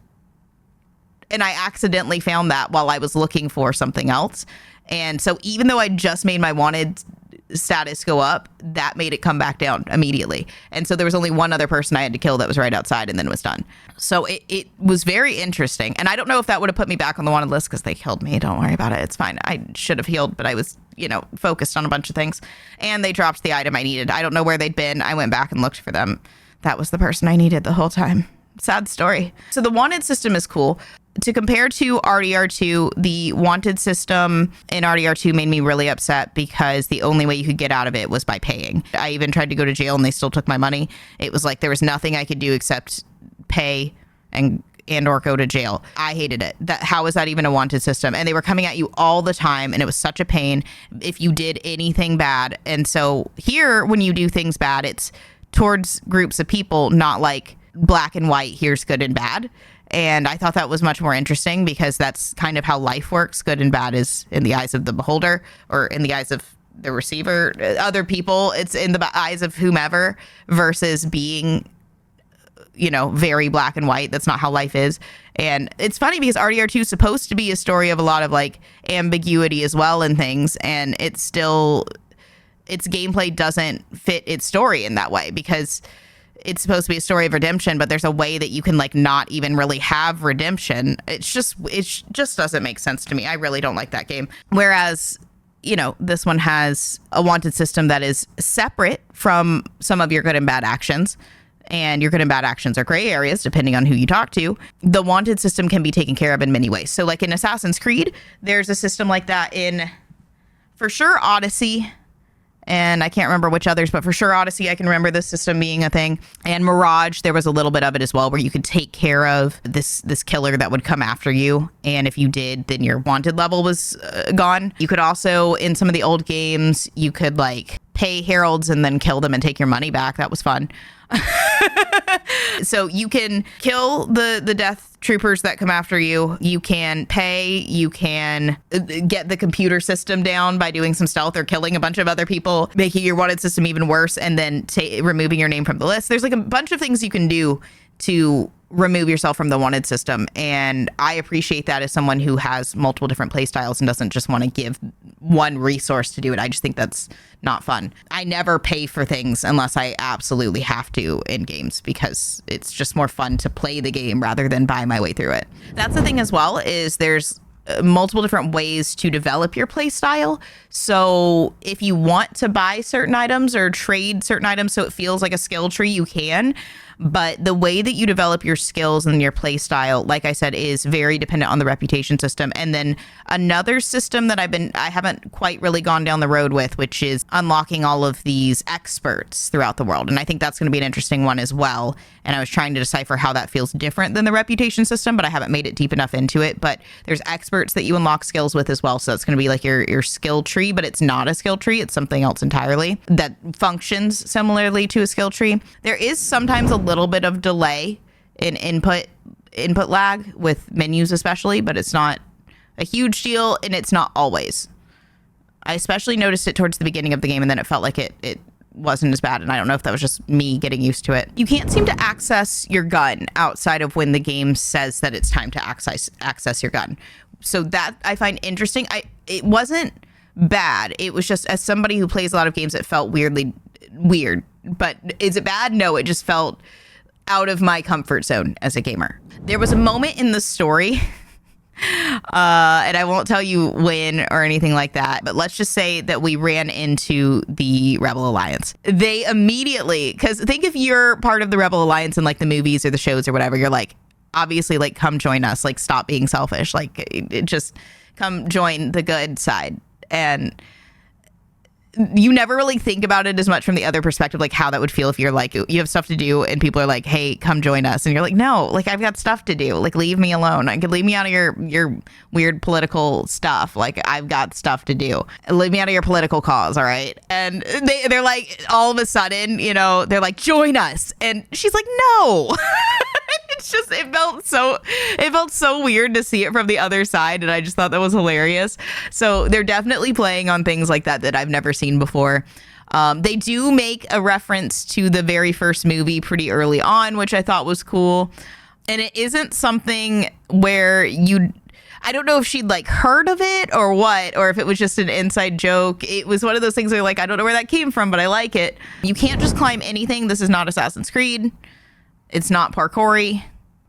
And I accidentally found that while I was looking for something else. And so even though I just made my wanted status go up, that made it come back down immediately. And so there was only one other person I had to kill that was right outside, and then it was done. So it was very interesting. And I don't know if that would have put me back on the wanted list because they killed me. Don't worry about it. It's fine. I should have healed, but I was, focused on a bunch of things. And they dropped the item I needed. I don't know where they'd been. I went back and looked for them. That was the person I needed the whole time. Sad story. So the wanted system is cool. To compare to RDR2, the wanted system in RDR2 made me really upset because the only way you could get out of it was by paying. I even tried to go to jail and they still took my money. It was like there was nothing I could do except pay and or go to jail. I hated it. How is that even a wanted system? And they were coming at you all the time, and it was such a pain if you did anything bad. And so here, when you do things bad, it's towards groups of people, not like black and white, here's good and bad. And I thought that was much more interesting because that's kind of how life works. Good and bad is in the eyes of the beholder, or in the eyes of the receiver, other people. It's in the eyes of whomever, versus being, very black and white. That's not how life is. And it's funny because RDR2 is supposed to be a story of a lot of like ambiguity as well and things. And its gameplay doesn't fit its story in that way, because it's supposed to be a story of redemption, but there's a way that you can like not even really have redemption. It just doesn't make sense to me. I really don't like that game. Whereas, this one has a wanted system that is separate from some of your good and bad actions. And your good and bad actions are gray areas depending on who you talk to. The wanted system can be taken care of in many ways. So like in Assassin's Creed, there's a system like that in, for sure, Odyssey. And I can't remember which others, but for sure Odyssey, I can remember this system being a thing. And Mirage, there was a little bit of it as well, where you could take care of this killer that would come after you. And if you did, then your wanted level was gone. You could also, in some of the old games, you could like pay heralds and then kill them and take your money back. That was fun. So you can kill the death troopers that come after you. You can pay. You can get the computer system down by doing some stealth or killing a bunch of other people, making your wanted system even worse, and then removing your name from the list. There's like a bunch of things you can do to remove yourself from the wanted system. And I appreciate that as someone who has multiple different play styles and doesn't just want to give one resource to do it. I just think that's not fun. I never pay for things unless I absolutely have to in games, because it's just more fun to play the game rather than buy my way through it. That's the thing as well, is there's multiple different ways to develop your play style. So if you want to buy certain items or trade certain items so it feels like a skill tree, you can. But the way that you develop your skills and your play style, like I said, is very dependent on the reputation system. And then another system that I haven't quite really gone down the road with, which is unlocking all of these experts throughout the world. And I think that's going to be an interesting one as well. And I was trying to decipher how that feels different than the reputation system, but I haven't made it deep enough into it. But there's experts that you unlock skills with as well. So that's going to be like your skill tree, but it's not a skill tree. It's something else entirely that functions similarly to a skill tree. There is sometimes a little bit of delay in input lag with menus especially, but it's not a huge deal, and it's not always. I especially noticed it towards the beginning of the game, and then it felt like it wasn't as bad, and I don't know if that was just me getting used to it. You can't seem to access your gun outside of when the game says that it's time to access your gun. So that I find interesting. It wasn't bad. It was just, as somebody who plays a lot of games, it felt weird. But is it bad? No, it just felt out of my comfort zone as a gamer. There was a moment in the story, and I won't tell you when or anything like that, but let's just say that we ran into the Rebel Alliance. They immediately, because think if you're part of the Rebel Alliance in like the movies or the shows or whatever, you're like, obviously, like, come join us, like, stop being selfish, like, just come join the good side. And you never really think about it as much from the other perspective, like how that would feel if you're like, you have stuff to do and people are like, hey, come join us. And you're like, no, like I've got stuff to do. Like, leave me alone. I could leave me out of your weird political stuff. Like, I've got stuff to do. Leave me out of your political cause. All right. And they're like, all of a sudden, you know, they're like, join us. And she's like, no. It's just, it felt so weird to see it from the other side, and I just thought that was hilarious. So they're definitely playing on things like that I've never seen before. They do make a reference to the very first movie pretty early on, which I thought was cool. And it isn't something where I don't know if she'd like heard of it or what, or if it was just an inside joke. It was one of those things where like, I don't know where that came from, but I like it. You can't just climb anything. This is not Assassin's Creed. It's not parkour-y.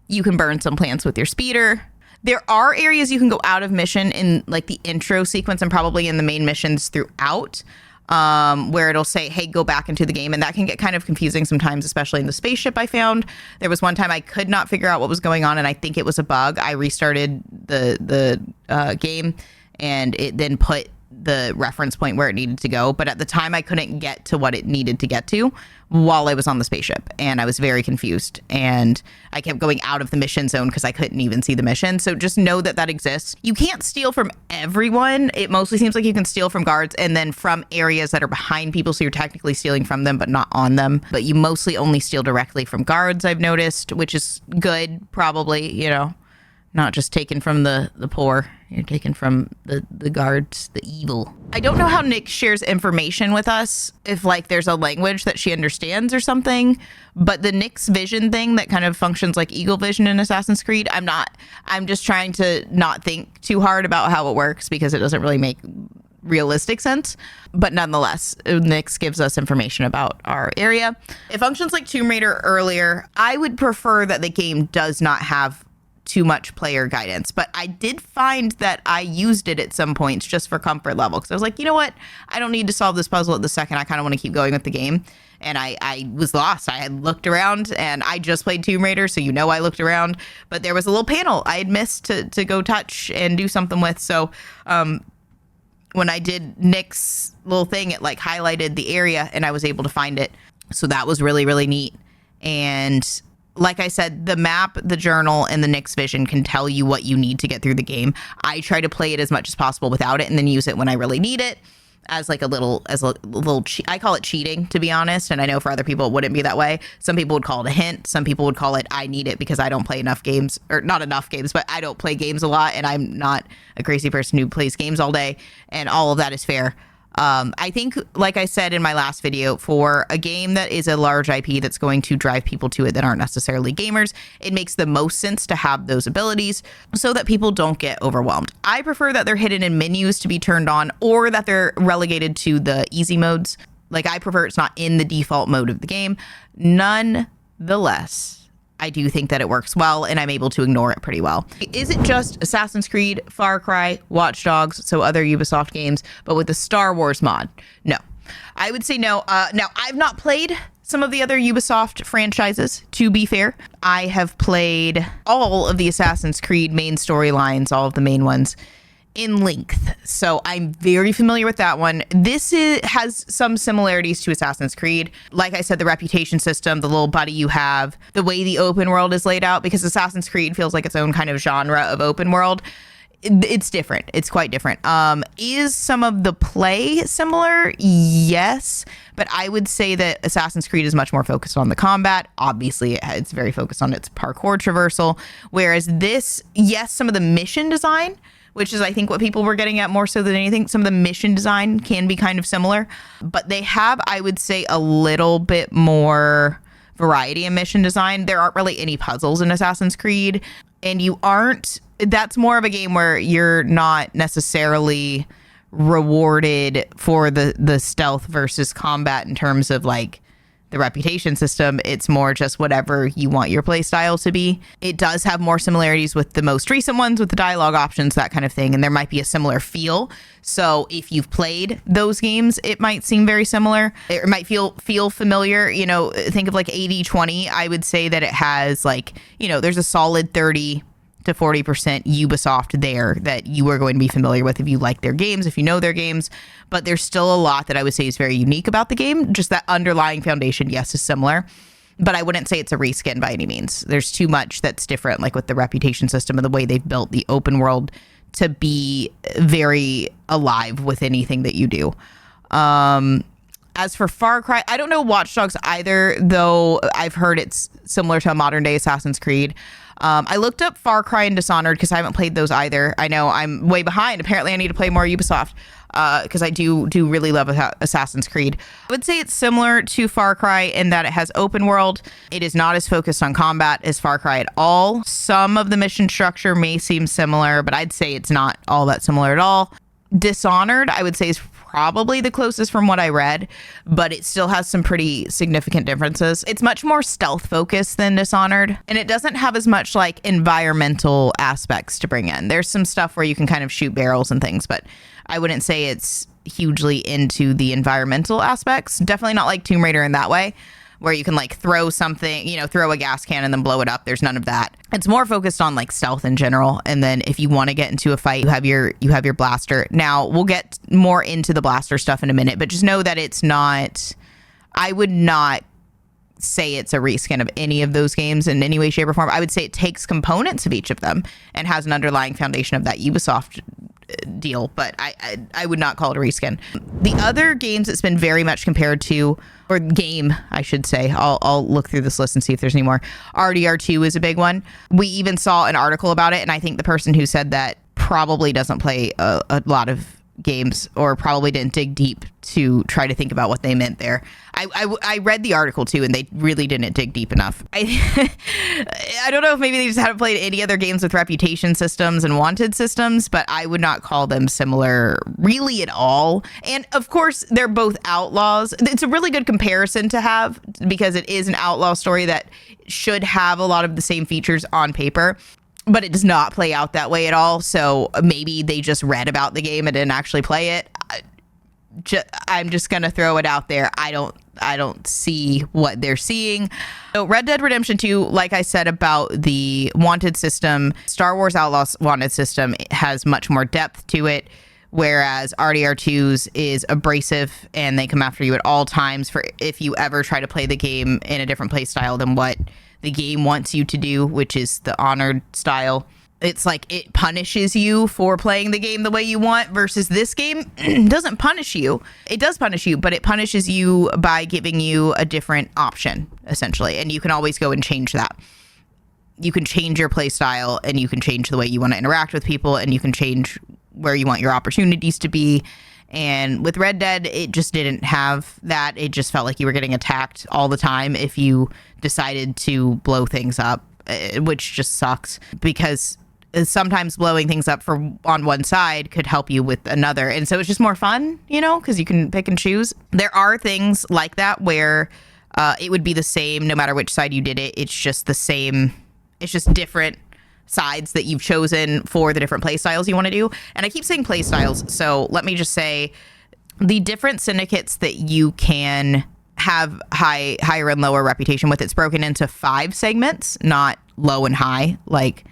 You can burn some plants with your speeder. There are areas you can go out of mission in like the intro sequence and probably in the main missions throughout, where it'll say, hey, go back into the game. And that can get kind of confusing sometimes, especially in the spaceship. I found there was one time I could not figure out what was going on, and I think it was a bug. I restarted the game, and it then put the reference point where it needed to go. But at the time, I couldn't get to what it needed to get to while I was on the spaceship, and I was very confused, and I kept going out of the mission zone because I couldn't even see the mission. So just know that that exists. You can't steal from everyone. It mostly seems like you can steal from guards and then from areas that are behind people, so you're technically stealing from them but not on them. But you mostly only steal directly from guards, I've noticed, which is good, probably, you know, not just taken from the poor. You're taken from the guards, the evil. I don't know how Nick shares information with us, if like there's a language that she understands or something, but the Nick's vision thing that kind of functions like eagle vision in Assassin's Creed, I'm just trying to not think too hard about how it works because it doesn't really make realistic sense. But nonetheless, Nyx gives us information about our area. It functions like Tomb Raider earlier. I would prefer that the game does not have too much player guidance, but I did find that I used it at some points just for comfort level, because I was like, you know what, I don't need to solve this puzzle at the second. I kind of want to keep going with the game. And I was lost. I had looked around, and I just played Tomb Raider, so you know I looked around, but there was a little panel I had missed to go touch and do something with. So when I did Nick's little thing, it like highlighted the area and I was able to find it. So that was really, really neat. And like I said, the map, the journal, and the Nyx vision can tell you what you need to get through the game. I try to play it as much as possible without it and then use it when I really need it as like a little I call it cheating, to be honest. And I know for other people it wouldn't be that way. Some people would call it a hint. Some people would call it I need it because I don't play enough games, or not enough games, but I don't play games a lot, and I'm not a crazy person who plays games all day, and all of that is fair. I think, like I said in my last video, for a game that is a large IP that's going to drive people to it that aren't necessarily gamers, it makes the most sense to have those abilities so that people don't get overwhelmed. I prefer that they're hidden in menus to be turned on, or that they're relegated to the easy modes. Like, I prefer it's not in the default mode of the game. Nonetheless, I do think that it works well, and I'm able to ignore it pretty well. Is it just Assassin's Creed, Far Cry, Watch Dogs, so other Ubisoft games, but with the Star Wars mod? No. I would say no. Now, I've not played some of the other Ubisoft franchises, to be fair. I have played all of the Assassin's Creed main storylines, all of the main ones, in length. So I'm very familiar with that one. This has some similarities to Assassin's Creed. Like I said, the reputation system, the little buddy you have, the way the open world is laid out, because Assassin's Creed feels like its own kind of genre of open world. It's different. It's quite different. Is some of the play similar? Yes. But I would say that Assassin's Creed is much more focused on the combat. Obviously, it's very focused on its parkour traversal. Whereas this, yes, some of the mission design, which is, I think, what people were getting at more so than anything. Some of the mission design can be kind of similar, but they have, I would say, a little bit more variety in mission design. There aren't really any puzzles in Assassin's Creed, and that's more of a game where you're not necessarily rewarded for the stealth versus combat in terms of like the reputation system. It's more just whatever you want your play style to be. It does have more similarities with the most recent ones, with the dialogue options, that kind of thing, and there might be a similar feel. So if you've played those games, it might seem very similar. It might feel familiar. You know, think of like 80-20. I would say that it has like, you know, there's a solid 30 to 40% Ubisoft there that you are going to be familiar with if you like their games, if you know their games. But there's still a lot that I would say is very unique about the game. Just that underlying foundation, yes, is similar. But I wouldn't say it's a reskin by any means. There's too much that's different, like with the reputation system and the way they've built the open world to be very alive with anything that you do. As for Far Cry, I don't know Watch Dogs either, though I've heard it's similar to a modern day Assassin's Creed. I looked up Far Cry and Dishonored because I haven't played those either. I know I'm way behind. Apparently I need to play more Ubisoft because I do really love Assassin's Creed. I would say it's similar to Far Cry in that it has open world. It is not as focused on combat as Far Cry at all. Some of the mission structure may seem similar, but I'd say it's not all that similar at all. Dishonored, I would say, is probably the closest from what I read, but it still has some pretty significant differences. It's much more stealth focused than Dishonored, and it doesn't have as much like environmental aspects to bring in. There's some stuff where you can kind of shoot barrels and things, but I wouldn't say it's hugely into the environmental aspects. Definitely not like Tomb Raider in that way, where you can like throw something, throw a gas can and then blow it up. There's none of that. It's more focused on like stealth in general. And then if you want to get into a fight, you have your blaster. Now we'll get more into the blaster stuff in a minute, but just know that it's not, I would not say it's a reskin of any of those games in any way, shape, or form. I would say it takes components of each of them and has an underlying foundation of that Ubisoft deal, but I would not call it a reskin. The other games it's been very much compared to, or game, I should say, I'll look through this list and see if there's any more. RDR2 is a big one. We even saw an article about it, and I think the person who said that probably doesn't play a lot of games or probably didn't dig deep to try to think about what they meant there. I read the article too, and they really didn't dig deep enough. I don't know if maybe they just haven't played any other games with reputation systems and wanted systems, but I would not call them similar really at all. And of course, they're both outlaws. It's a really good comparison to have because it is an outlaw story that should have a lot of the same features on paper, but it does not play out that way at all. So maybe they just read about the game and didn't actually play it. I'm just going to throw it out there. I don't see what they're seeing. So Red Dead Redemption 2, like I said about the wanted system, Star Wars Outlaws wanted system has much more depth to it, whereas RDR2's is abrasive and they come after you at all times for if you ever try to play the game in a different play style than what the game wants you to do, which is the honored style. It's like it punishes you for playing the game the way you want, versus this game doesn't punish you. It does punish you, but it punishes you by giving you a different option, essentially. And you can always go and change that. You can change your play style, and you can change the way you want to interact with people, and you can change where you want your opportunities to be. And with Red Dead, it just didn't have that. It just felt like you were getting attacked all the time if you decided to blow things up, which just sucks because sometimes blowing things up on one side could help you with another. And so it's just more fun, because you can pick and choose. There are things like that where it would be the same no matter which side you did it. It's just the same. It's just different sides that you've chosen for the different play styles you want to do. And I keep saying play styles, so let me just say the different syndicates that you can have higher and lower reputation with. It's broken into 5 segments, not low and high like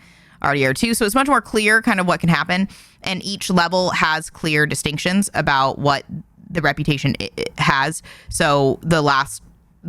RDR2. So it's much more clear kind of what can happen. And each level has clear distinctions about what the reputation it has. So the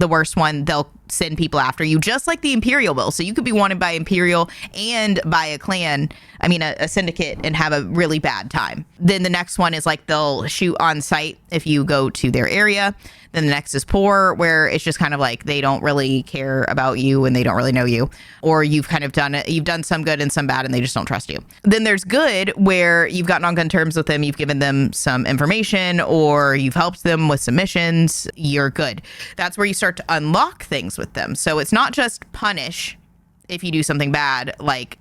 worst one, they'll send people after you, just like the Imperial will. So you could be wanted by Imperial and by a clan, a syndicate, and have a really bad time. Then the next one is like they'll shoot on sight if you go to their area. Then the next is poor, where it's just kind of like they don't really care about you and they don't really know you. Or you've kind of you've done some good and some bad and they just don't trust you. Then there's good, where you've gotten on good terms with them, you've given them some information, or you've helped them with some missions. You're good. That's where you start to unlock things with them. So it's not just punish if you do something bad, like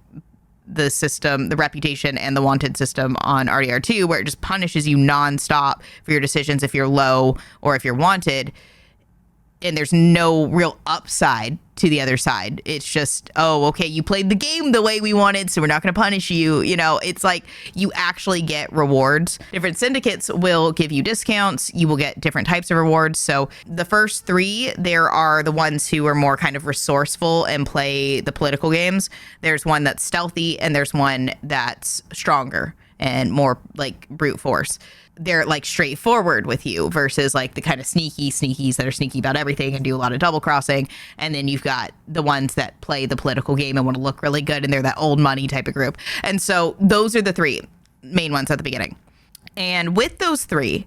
the system, the reputation and the wanted system on RDR2, where it just punishes you nonstop for your decisions if you're low or if you're wanted. and there's no real upside to the other side. It's just, oh, okay, you played the game the way we wanted, so we're not going to punish you. You know, it's like you actually get rewards. Different syndicates will give you discounts. You will get different types of rewards. So the first three, there are the ones who are more kind of resourceful and play the political games. There's one that's stealthy, and there's one that's stronger and more like brute force. They're like straightforward with you versus like the kind of sneakies that are sneaky about everything and do a lot of double crossing. And then you've got the ones that play the political game and want to look really good, and they're that old money type of group. And so those are the three main ones at the beginning. And with those three,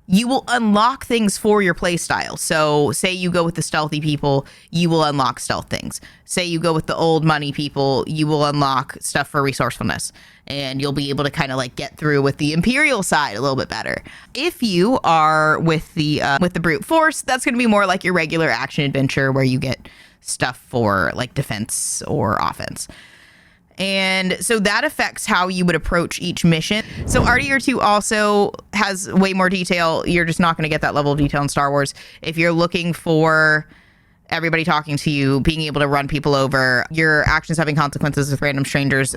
you will unlock things for your play style. So say you go with the stealthy people, you will unlock stealth things. Say you go with the old money people, you will unlock stuff for resourcefulness. And you'll be able to kind of like get through with the Imperial side a little bit better. If you are with the brute force, that's going to be more like your regular action adventure where you get stuff for like defense or offense. And so that affects how you would approach each mission. So RDR2 also has way more detail. You're just not going to get that level of detail in Star Wars. If you're looking for everybody talking to you, being able to run people over, your actions having consequences with random strangers,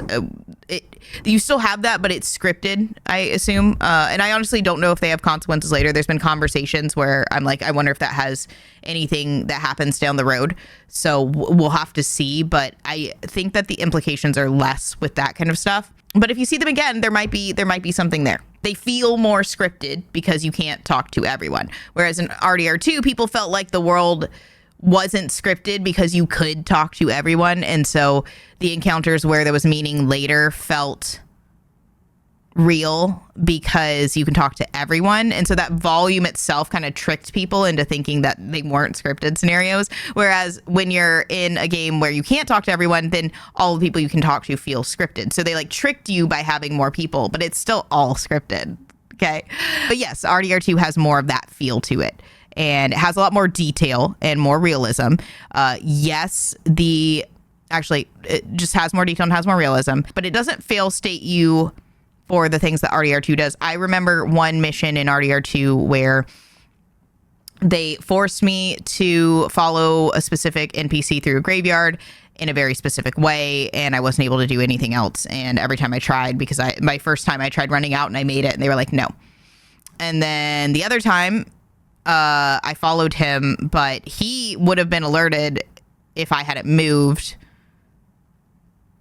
you still have that, but it's scripted, I assume. And I honestly don't know if they have consequences later. There's been conversations where I'm like, I wonder if that has anything that happens down the road. So we'll have to see. But I think that the implications are less with that kind of stuff. But if you see them again, there might be something there. They feel more scripted because you can't talk to everyone. Whereas in RDR2, people felt like the world wasn't scripted because you could talk to everyone. And so the encounters where there was meaning later felt real because you can talk to everyone. And so that volume itself kind of tricked people into thinking that they weren't scripted scenarios. Whereas when you're in a game where you can't talk to everyone, then all the people you can talk to feel scripted. So they like tricked you by having more people, but it's still all scripted. Okay. But yes, RDR2 has more of that feel to it. And it has a lot more detail and more realism. Yes, it just has more detail and has more realism, but it doesn't fail state you for the things that RDR2 does. I remember one mission in RDR2 where they forced me to follow a specific NPC through a graveyard in a very specific way, and I wasn't able to do anything else. And every time I tried, because my first time I tried running out and I made it, and they were like, no. And then the other time, I followed him, but he would have been alerted if I hadn't moved,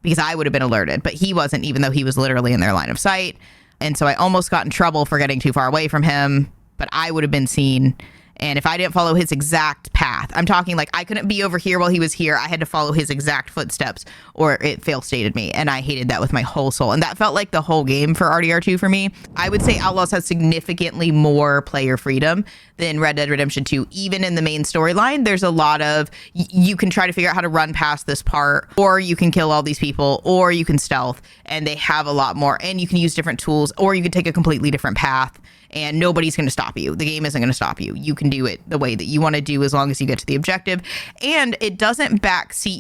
because I would have been alerted, but he wasn't, even though he was literally in their line of sight. And so I almost got in trouble for getting too far away from him, but I would have been seen. And if I didn't follow his exact path, I'm talking like I couldn't be over here while he was here. I had to follow his exact footsteps or it fail stated me. And I hated that with my whole soul. And that felt like the whole game for RDR2 for me. I would say Outlaws has significantly more player freedom than Red Dead Redemption 2. Even in the main storyline, there's a lot of, you can try to figure out how to run past this part, or you can kill all these people, or you can stealth, and they have a lot more, and you can use different tools, or you can take a completely different path. And nobody's going to stop you. The game isn't going to stop you. You can do it the way that you want to do as long as you get to the objective. And it doesn't backseat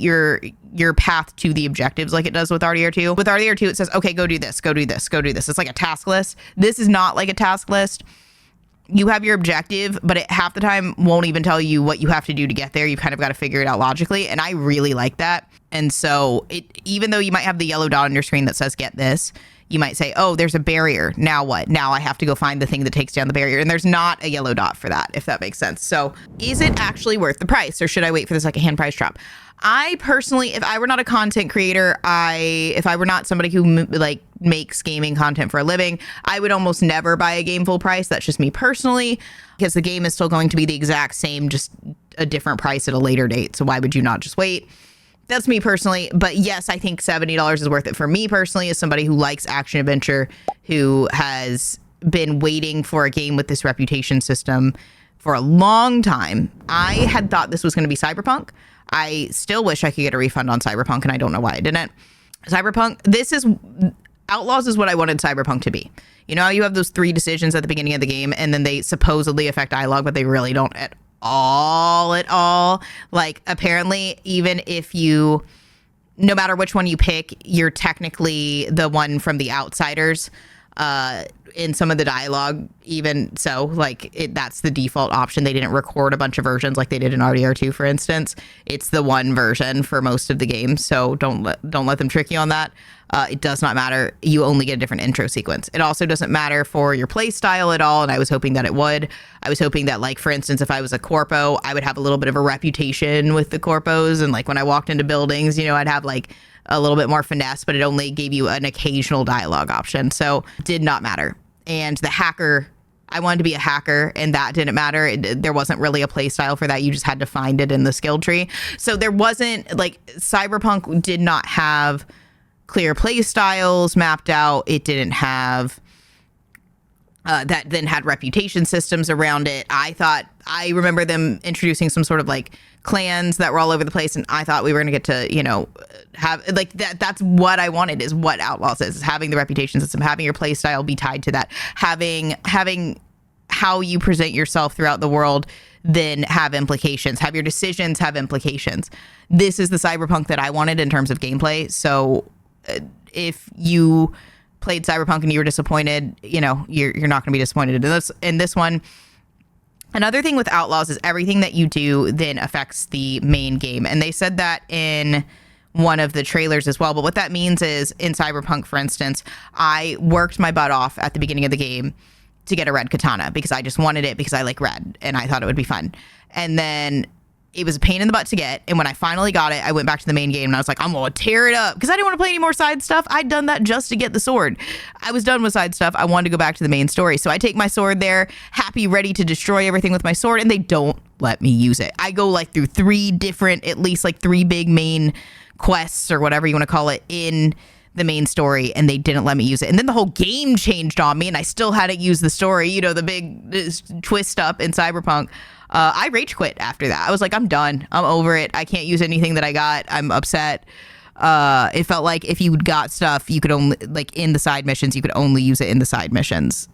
your path to the objectives like it does with RDR2. With RDR2, it says, okay, go do this, go do this, go do this. It's like a task list. This is not like a task list. You have your objective, but it half the time won't even tell you what you have to do to get there. You kind of got to figure it out logically. And I really like that. And so even though you might have the yellow dot on your screen that says get this, you might say, oh, there's a barrier. Now what? Now I have to go find the thing that takes down the barrier. And there's not a yellow dot for that, if that makes sense. So is it actually worth the price, or should I wait for the secondhand price drop? I personally, if I were not a content creator, if I were not somebody who like makes gaming content for a living, I would almost never buy a game full price. That's just me personally, because the game is still going to be the exact same, just a different price at a later date. So why would you not just wait? That's me personally. But yes, I think $70 is worth it for me personally, as somebody who likes action adventure, who has been waiting for a game with this reputation system for a long time. I had thought this was going to be Cyberpunk. I still wish I could get a refund on Cyberpunk, and I don't know why I didn't. Outlaws is what I wanted Cyberpunk to be. You know, you have those 3 decisions at the beginning of the game, and then they supposedly affect dialogue, but they really don't at all. Like, apparently, even if no matter which one you pick, you're technically the one from the Outsiders. in some of the dialogue, even so, like that's the default option. They didn't record a bunch of versions like they did in RDR2, for instance. It's the one version for most of the game, so don't let them trick you on that. It does not matter. You only get a different intro sequence. It also doesn't matter for your play style at all, and I was hoping that it would. I was hoping that, like, for instance, if I was a corpo, I would have a little bit of a reputation with the corpos, and like when I walked into buildings, I'd have like a little bit more finesse, but it only gave you an occasional dialogue option, so it did not matter. And the hacker, I wanted to be a hacker, and that didn't matter. There wasn't really a play style for that. You just had to find it in the skill tree. So there wasn't, like, Cyberpunk did not have clear play styles mapped out. It didn't have that then had reputation systems around it. I remember them introducing some sort of like clans that were all over the place, and I thought we were going to get to, have like that. That's what I wanted, is what Outlaws is having the reputation system, having your play style be tied to that, having how you present yourself throughout the world then have implications, have your decisions have implications. This is the Cyberpunk that I wanted in terms of gameplay. So if you played Cyberpunk and you were disappointed, you're not going to be disappointed in this one. Another thing with Outlaws is everything that you do then affects the main game. And they said that in one of the trailers as well. But what that means is, in Cyberpunk, for instance, I worked my butt off at the beginning of the game to get a red katana because I just wanted it because I like red and I thought it would be fun. And then it was a pain in the butt to get. And when I finally got it, I went back to the main game and I was like, I'm going to tear it up, because I didn't want to play any more side stuff. I'd done that just to get the sword. I was done with side stuff. I wanted to go back to the main story. So I take my sword there, happy, ready to destroy everything with my sword, and they don't let me use it. I go like through at least three big main quests or whatever you want to call it in the main story, and they didn't let me use it. And then the whole game changed on me and I still hadn't used the story, the big twist up in Cyberpunk. I rage quit after that. I was like, I'm done. I'm over it. I can't use anything that I got. I'm upset. It felt like if you got stuff, you could only, like in the side missions, you could only use it in the side missions.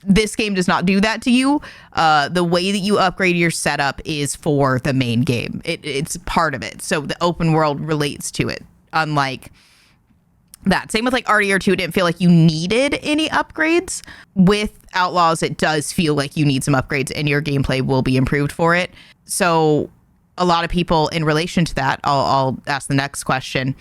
This game does not do that to you. The way that you upgrade your setup is for the main game. It's part of it. So the open world relates to it. Unlike that. Same with like RDR2, it didn't feel like you needed any upgrades. With Outlaws, it does feel like you need some upgrades and your gameplay will be improved for it. So a lot of people, in relation to that, I'll ask the next question.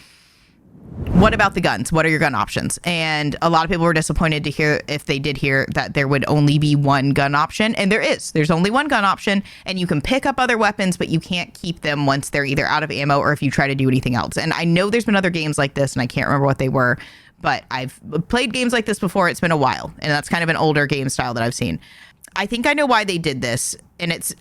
What about the guns? What are your gun options? And a lot of people were disappointed to hear, if they did hear, that there would only be one gun option. And there's only one gun option, and you can pick up other weapons, but you can't keep them once they're either out of ammo or if you try to do anything else. And I know there's been other games like this, and I can't remember what they were, but I've played games like this before. It's been a while, and that's kind of an older game style that I've seen. I think I know why they did this, and it's,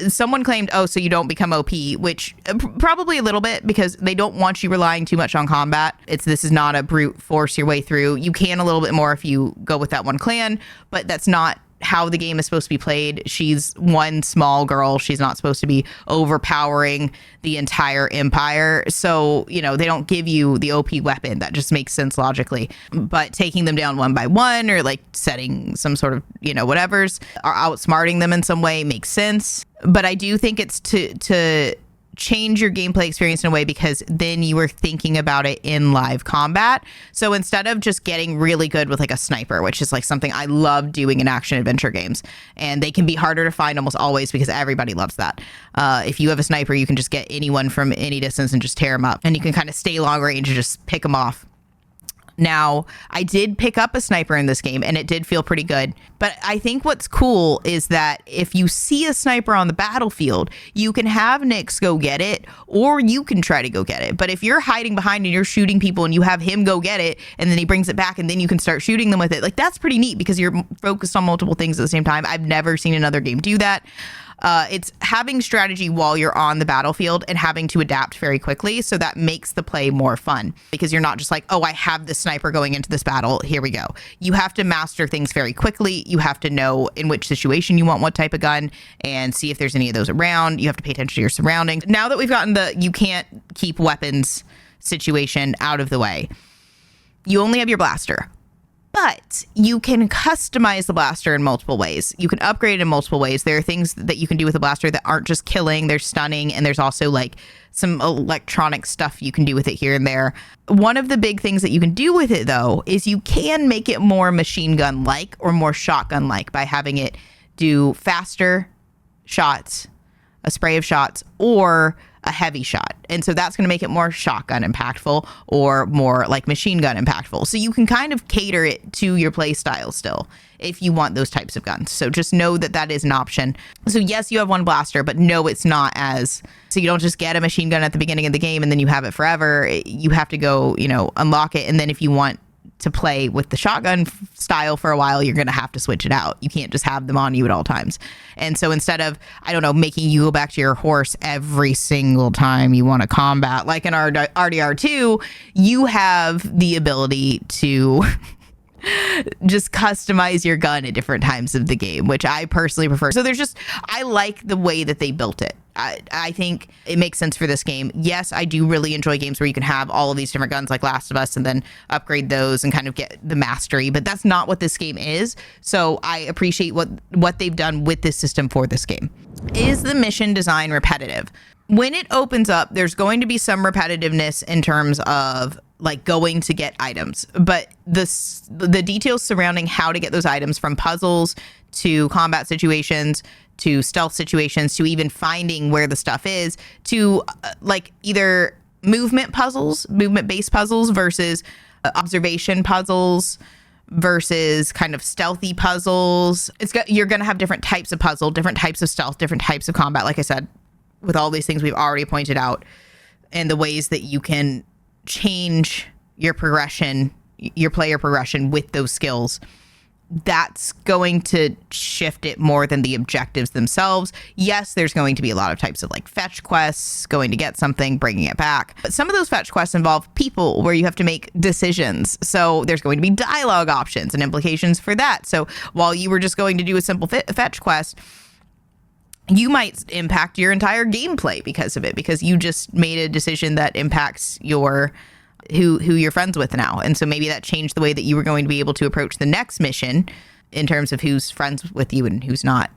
someone claimed, so you don't become OP, which probably a little bit, because they don't want you relying too much on combat. This is not a brute force your way through. You can a little bit more if you go with that one clan, but that's not how the game is supposed to be played. She's one small girl. She's not supposed to be overpowering the entire empire. So, they don't give you the OP weapon. That just makes sense logically. But taking them down one by one, or like setting some sort of, whatevers, or outsmarting them in some way makes sense. But I do think it's to change your gameplay experience in a way, because then you were thinking about it in live combat. So instead of just getting really good with like a sniper, which is like something I love doing in action adventure games, and they can be harder to find almost always because everybody loves that. If you have a sniper, you can just get anyone from any distance and just tear them up, and you can kind of stay long range and just pick them off. Now, I did pick up a sniper in this game, and it did feel pretty good. But I think what's cool is that if you see a sniper on the battlefield, you can have Nyx go get it, or you can try to go get it. But if you're hiding behind and you're shooting people and you have him go get it, and then he brings it back, and then you can start shooting them with it, like, that's pretty neat because you're focused on multiple things at the same time. I've never seen another game do that. It's having strategy while you're on the battlefield and having to adapt very quickly. So that makes the play more fun, because you're not just like, I have this sniper going into this battle. Here we go. You have to master things very quickly. You have to know in which situation you want what type of gun and see if there's any of those around. You have to pay attention to your surroundings. Now that we've gotten the you can't keep weapons situation out of the way, you only have your blaster. But you can customize the blaster in multiple ways. You can upgrade it in multiple ways. There are things that you can do with the blaster that aren't just killing, they're stunning, and there's also like some electronic stuff you can do with it here and there. One of the big things that you can do with it, though, is you can make it more machine gun-like or more shotgun-like by having it do faster shots, a spray of shots, or a heavy shot. And so that's going to make it more shotgun impactful or more like machine gun impactful. So you can kind of cater it to your play style still if you want those types of guns. So just know that that is an option. So yes, you have one blaster, but no, it's not as, so you don't just get a machine gun at the beginning of the game and then you have it forever. You have to go, unlock it. And then if you want to play with the shotgun style for a while, you're going to have to switch it out. You can't just have them on you at all times. And so instead of, making you go back to your horse every single time you want to combat, like in RDR2, you have the ability to just customize your gun at different times of the game, which I personally prefer. So I like the way that they built it. I think it makes sense for this game. Yes, I do really enjoy games where you can have all of these different guns like Last of Us and then upgrade those and kind of get the mastery, but that's not what this game is. So I appreciate what they've done with this system for this game. Is the mission design repetitive? When it opens up, there's going to be some repetitiveness in terms of like going to get items, but the details surrounding how to get those items, from puzzles to combat situations to stealth situations to even finding where the stuff is, to like either movement-based puzzles versus observation puzzles versus kind of stealthy puzzles. You're going to have different types of puzzle, different types of stealth, different types of combat, like I said, with all these things we've already pointed out, and the ways that you can change your progression, your player progression with those skills. That's going to shift it more than the objectives themselves. Yes, there's going to be a lot of types of like fetch quests, going to get something, bringing it back. But some of those fetch quests involve people where you have to make decisions. So there's going to be dialogue options and implications for that. So while you were just going to do a simple fetch quest, you might impact your entire gameplay because of it, because you just made a decision that impacts your who you're friends with now. And so maybe that changed the way that you were going to be able to approach the next mission in terms of who's friends with you and who's not,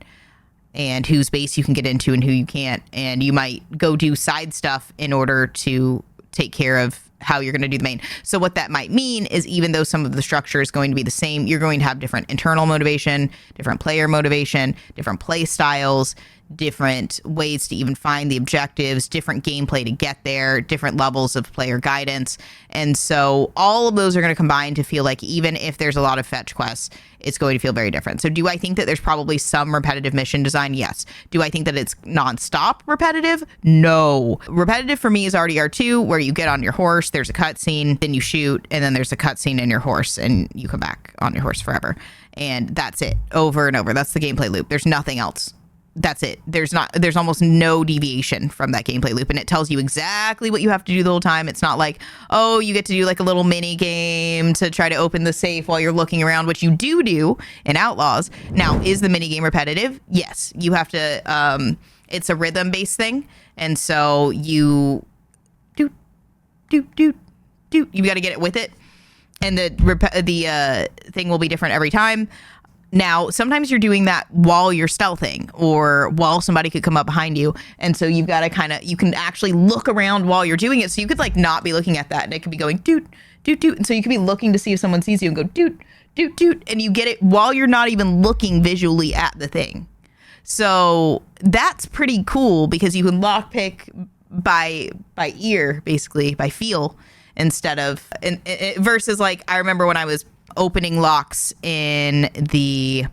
and whose base you can get into and who you can't. And you might go do side stuff in order to take care of how you're going to do the main. So what that might mean is, even though some of the structure is going to be the same, you're going to have different internal motivation, different player motivation, different play styles, different ways to even find the objectives, different gameplay to get there, different levels of player guidance. And so all of those are going to combine to feel like, even if there's a lot of fetch quests, it's going to feel very different. So do I think that there's probably some repetitive mission design? Yes. Do I think that it's nonstop repetitive? No. Repetitive for me is RDR2, where you get on your horse, there's a cutscene, then you shoot, and then there's a cutscene in your horse, and you come back on your horse forever. And that's it, over and over. That's the gameplay loop. There's nothing else. That's it. There's almost no deviation from that gameplay loop, and it tells you exactly what you have to do the whole time. It's not like, oh, you get to do like a little mini game to try to open the safe while you're looking around, which you do in Outlaws. Now, is the mini game repetitive? Yes. You have to, it's a rhythm based thing. And so you you got to get it with it. And the thing will be different every time. Now, sometimes you're doing that while you're stealthing or while somebody could come up behind you. And so you've got to you can actually look around while you're doing it. So you could like not be looking at that, and it could be going doot, doot, doot. And so you could be looking to see if someone sees you and go doot, doot, doot. And you get it while you're not even looking visually at the thing. So that's pretty cool, because you can lockpick by ear, basically, by feel, instead of, versus like, I remember when I was opening locks in the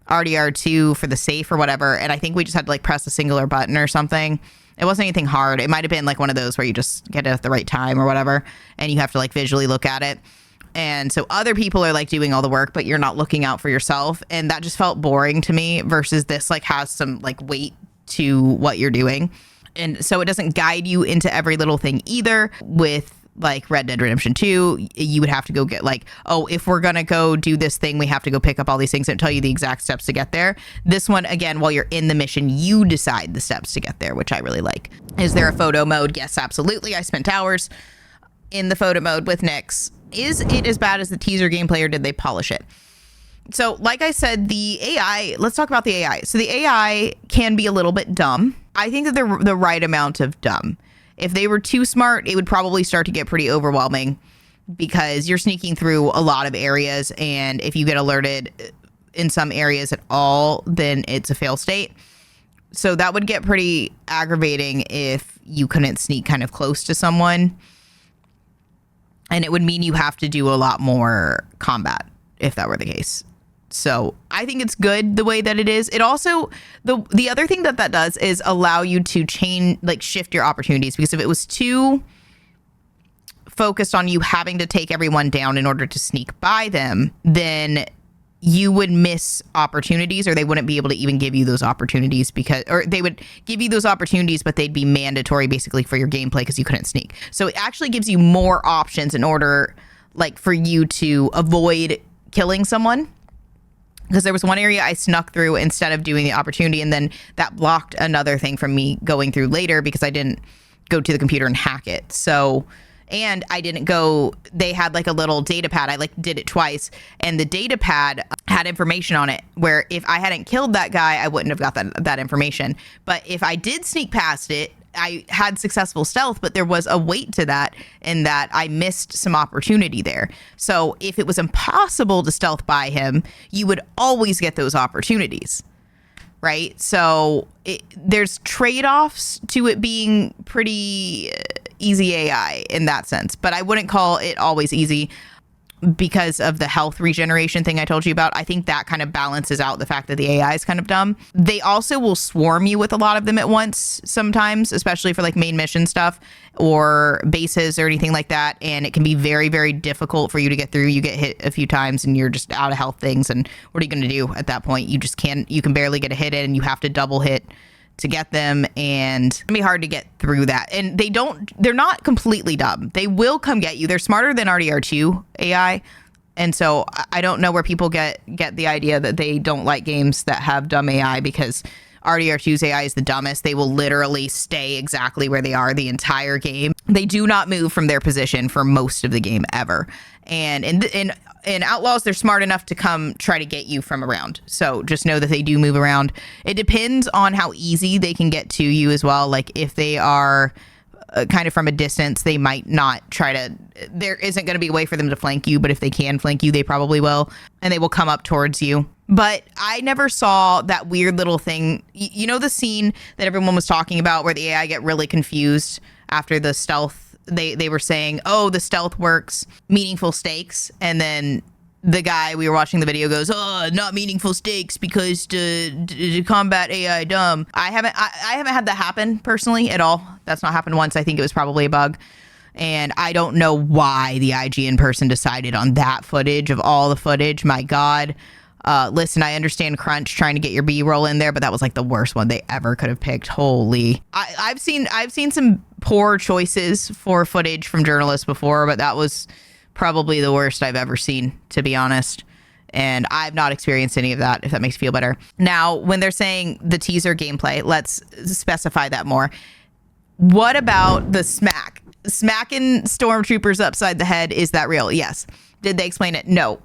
RDR2 for the safe or whatever, and I think we just had to like press a singular button or something. It wasn't anything hard. It might have been like one of those where you just get it at the right time or whatever, and you have to like visually look at it. And so other people are like doing all the work, but you're not looking out for yourself, and that just felt boring to me, versus this like has some like weight to what you're doing. And so it doesn't guide you into every little thing either. With like Red Dead Redemption 2, you would have to go get like, oh, if we're going to go do this thing, we have to go pick up all these things and tell you the exact steps to get there. This one, again, while you're in the mission, you decide the steps to get there, which I really like. Is there a photo mode? Yes, absolutely. I spent hours in the photo mode with Nyx. Is it as bad as the teaser gameplay, or did they polish it? So like I said, the AI, let's talk about the AI. So the AI can be a little bit dumb. I think that they're the right amount of dumb. If they were too smart, it would probably start to get pretty overwhelming, because you're sneaking through a lot of areas, and if you get alerted in some areas at all, then it's a fail state. So that would get pretty aggravating if you couldn't sneak kind of close to someone. And it would mean you have to do a lot more combat if that were the case. So I think it's good the way that it is. It also, the other thing that does is allow you to shift your opportunities, because if it was too focused on you having to take everyone down in order to sneak by them, then you would miss opportunities, or they wouldn't be able to even give you those opportunities, or they would give you those opportunities, but they'd be mandatory basically for your gameplay because you couldn't sneak. So it actually gives you more options in order for you to avoid killing someone. Because there was one area I snuck through instead of doing the opportunity, and then that blocked another thing from me going through later because I didn't go to the computer and hack it. So, and I didn't go, they had a little data pad. I did it twice, and the data pad had information on it where if I hadn't killed that guy, I wouldn't have got that information. But if I did sneak past it, I had successful stealth, but there was a weight to that, in that I missed some opportunity there. So if it was impossible to stealth by him, you would always get those opportunities, right? So there's trade-offs to it being pretty easy AI in that sense, but I wouldn't call it always easy because of the health regeneration thing I told you about. I think that kind of balances out the fact that the AI is kind of dumb. They also will swarm you with a lot of them at once sometimes, especially for main mission stuff or bases or anything like that. And it can be very, very difficult for you to get through. You get hit a few times and you're just out of health things. And what are you going to do at that point? You can barely get a hit in, and you have to double hit to get them, and it's gonna be hard to get through that. And they're not completely dumb. They will come get you. They're smarter than RDR2 AI. And so I don't know where people get the idea that they don't like games that have dumb AI, because RDR2's AI is the dumbest. They will literally stay exactly where they are the entire game. They do not move from their position for most of the game ever. And in Outlaws, they're smart enough to come try to get you from around. So just know that they do move around. It depends on how easy they can get to you as well. If they are kind of from a distance, they might not try to, there isn't going to be a way for them to flank you, but if they can flank you, they probably will, and they will come up towards you. But I never saw that weird little thing. You know the scene that everyone was talking about where the AI get really confused after the stealth? They were saying, oh, the stealth works, meaningful stakes. And then the guy we were watching the video goes, oh, not meaningful stakes because to combat AI dumb. I haven't had that happen personally at all. That's not happened once. I think it was probably a bug. And I don't know why the IGN person decided on that footage of all the footage. My God. Listen, I understand crunch trying to get your B-roll in there, but that was the worst one they ever could have picked. Holy. I've seen some poor choices for footage from journalists before, but that was probably the worst I've ever seen, to be honest. And I've not experienced any of that, if that makes you feel better. Now, when they're saying the teaser gameplay, let's specify that more. What about the smack? Smacking stormtroopers upside the head, is that real? Yes. Did they explain it? No.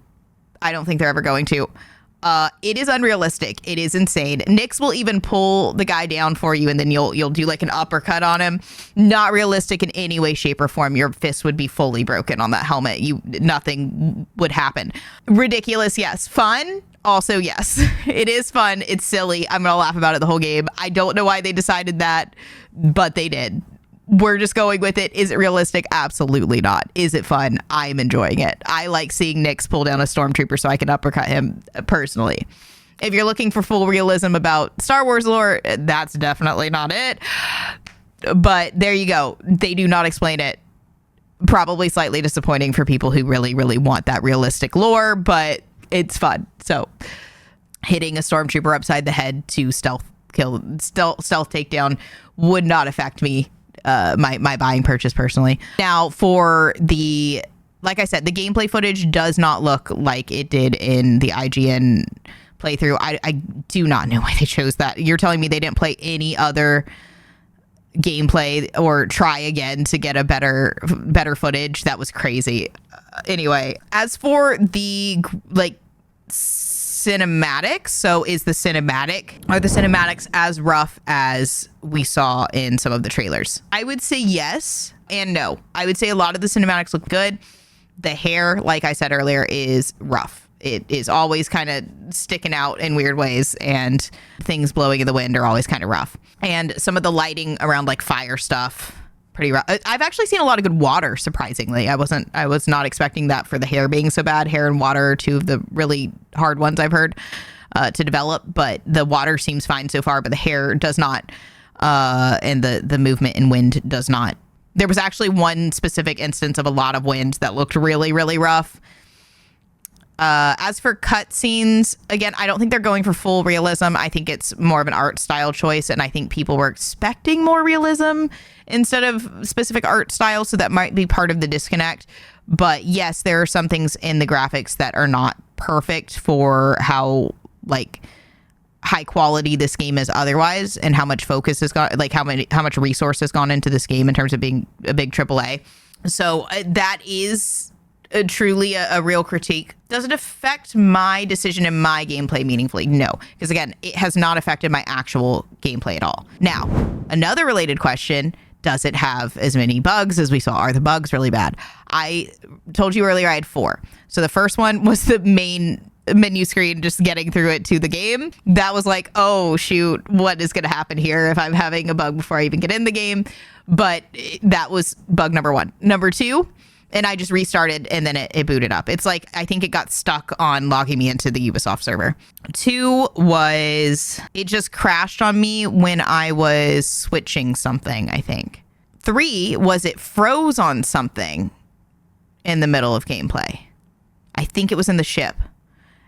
I don't think they're ever going to. It is unrealistic. It is insane. Nyx will even pull the guy down for you, and then you'll do an uppercut on him. Not realistic in any way, shape, or form. Your fist would be fully broken on that helmet. Nothing would happen. Ridiculous, yes. Fun, also yes. It is fun. It's silly. I'm gonna laugh about it the whole game. I don't know why they decided that, but they did. We're just going with it. Is it realistic? Absolutely not. Is it fun? I'm enjoying it. I like seeing Nyx pull down a stormtrooper so I can uppercut him personally. If you're looking for full realism about Star Wars lore, that's definitely not it. But there you go. They do not explain it. Probably slightly disappointing for people who really, really want that realistic lore, but it's fun. So hitting a stormtrooper upside the head to stealth takedown would not affect me. My buying purchase personally. Now for like I said, the gameplay footage does not look like it did in the IGN playthrough. I do not know why they chose that. You're telling me they didn't play any other gameplay or try again to get a better footage. That was crazy. Anyway, as for the like cinematics, so are the cinematics as rough as we saw in some of the trailers? I would say yes and no. I would say a lot of the cinematics look good. The hair, like I said earlier, is rough. It is always kind of sticking out in weird ways, and things blowing in the wind are always kind of rough. And some of the lighting around like fire stuff, pretty rough. I've actually seen a lot of good water, surprisingly. I was not expecting that for the hair being so bad. Hair and water are two of the really hard ones I've heard to develop, but the water seems fine so far, but the hair does not, and the movement and wind does not. There was actually one specific instance of a lot of wind that looked really, really rough. As for cutscenes, again, I don't think they're going for full realism. I think it's more of an art style choice, and I think people were expecting more realism instead of specific art style, so that might be part of the disconnect. But yes, there are some things in the graphics that are not perfect for how like high quality this game is otherwise, and how much focus has gone, like how much resource has gone into this game in terms of being a big AAA. So that is truly a real critique. Does it affect my decision in my gameplay meaningfully? No, because again, it has not affected my actual gameplay at all. Now, another related question, does it have as many bugs as we saw? Are the bugs really bad? I told you earlier I had 4. So the first one was the main menu screen, just getting through it to the game. That was like, oh shoot, what is going to happen here if I'm having a bug before I even get in the game? But that was bug number 1. Number 2, and I just restarted and then it booted up. It's like, I think it got stuck on logging me into the Ubisoft server. 2 was, it just crashed on me when I was switching something, I think. 3 was it froze on something in the middle of gameplay. I think it was in the ship.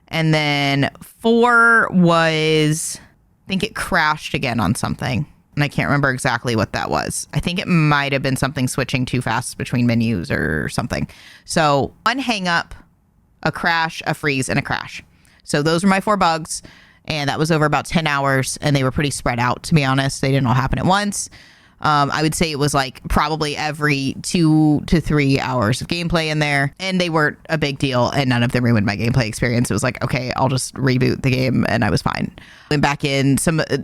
And then 4 was, I think it crashed again on something. And I can't remember exactly what that was. I think it might have been something switching too fast between menus or something. So 1 hang up, a crash, a freeze, and a crash. So those were my 4 bugs. And that was over about 10 hours. And they were pretty spread out, to be honest. They didn't all happen at once. I would say it was like probably every 2 to 3 hours of gameplay in there, and they weren't a big deal, and none of them ruined my gameplay experience. It was like, okay, I'll just reboot the game, and I was fine. Went back in.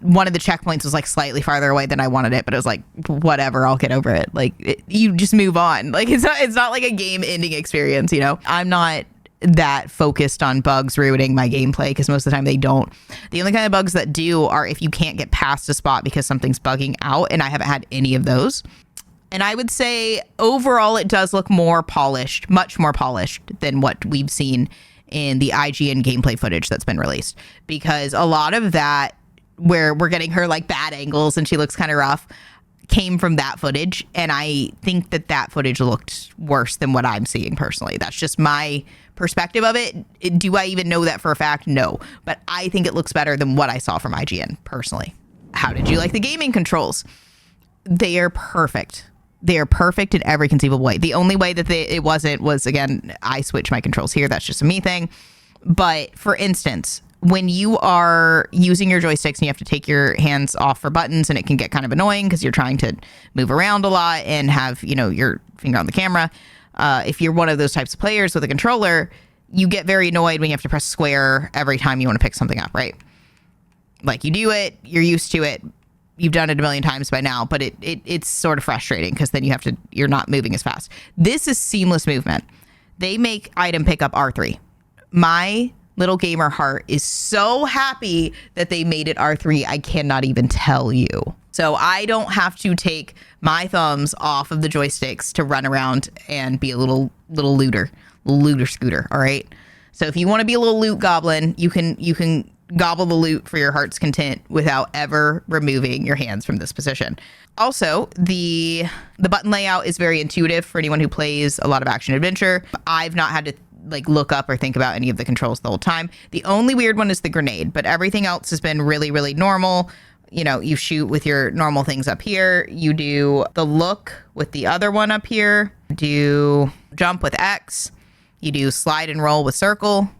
One of the checkpoints was like slightly farther away than I wanted it, but it was like, whatever, I'll get over it. Like you just move on. Like it's not like a game ending experience, you know. I'm not that focused on bugs ruining my gameplay, because most of the time they don't. The only kind of bugs that do are if you can't get past a spot because something's bugging out, and I haven't had any of those. And I would say overall it does look more polished, much more polished than what we've seen in the IGN gameplay footage that's been released, because a lot of that where we're getting her like bad angles and she looks kind of rough came from that footage, and I think that footage looked worse than what I'm seeing personally. That's just my perspective of it. Do I even know that for a fact? No, but I think it looks better than what I saw from IGN personally. How did you like the gaming controls? They are perfect. They are perfect in every conceivable way. The only way that it wasn't was, again, I switch my controls here. That's just a me thing. But for instance, when you are using your joysticks and you have to take your hands off for buttons, and it can get kind of annoying because you're trying to move around a lot and have, you know, your finger on the camera. If you're one of those types of players with a controller, you get very annoyed when you have to press square every time you want to pick something up, right? Like you do it, you're used to it, you've done it a million times by now, but it's sort of frustrating because then you're not moving as fast. This is seamless movement. They make item pickup R3. My little gamer heart is so happy that they made it R3. I cannot even tell you. So I don't have to take my thumbs off of the joysticks to run around and be a little looter scooter. All right. So if you want to be a little loot goblin, you can gobble the loot for your heart's content without ever removing your hands from this position. Also, the button layout is very intuitive for anyone who plays a lot of action adventure. I've not had to like look up or think about any of the controls the whole time. The only weird one is the grenade, but everything else has been really, really normal. You know, you shoot with your normal things up here. You do the look with the other one up here. You do jump with X. You do slide and roll with circle.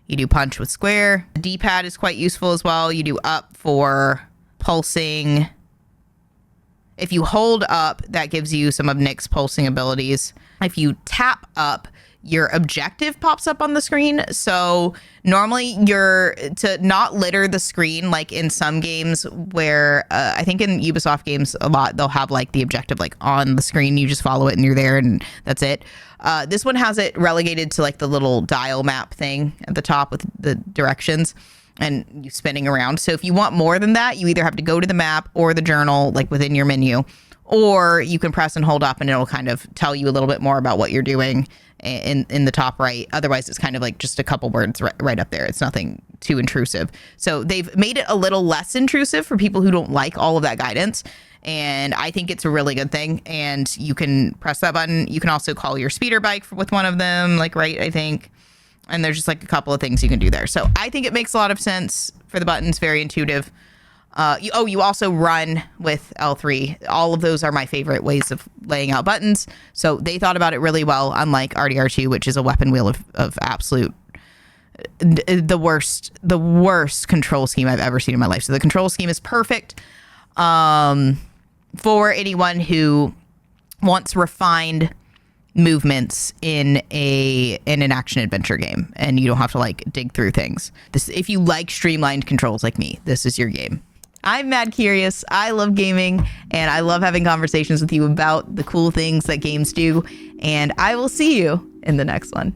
You do punch with square. The D-pad is quite useful as well. You do up for pulsing. If you hold up, that gives you some of Nick's pulsing abilities. If you tap up, your objective pops up on the screen. So normally you're to not litter the screen, like in some games where I think in Ubisoft games a lot, they'll have like the objective like on the screen. You just follow it and you're there and that's it. This one has it relegated to like the little dial map thing at the top with the directions and you spinning around. So if you want more than that, you either have to go to the map or the journal like within your menu, or you can press and hold up and it'll kind of tell you a little bit more about what you're doing in the top right. Otherwise, it's kind of like just a couple words right up there. It's nothing too intrusive. So they've made it a little less intrusive for people who don't like all of that guidance. And I think it's a really good thing. And you can press that button. You can also call your speeder bike with one of them, like right, I think. And there's just like a couple of things you can do there. So I think it makes a lot of sense for the buttons, very intuitive. You also run with L3. All of those are my favorite ways of laying out buttons. So they thought about it really well, unlike RDR2, which is a weapon wheel of absolute the worst control scheme I've ever seen in my life. So the control scheme is perfect for anyone who wants refined movements in an action adventure game, and you don't have to like dig through things. If you like streamlined controls like me, this is your game. I'm MADkurious. I love gaming, and I love having conversations with you about the cool things that games do, and I will see you in the next one.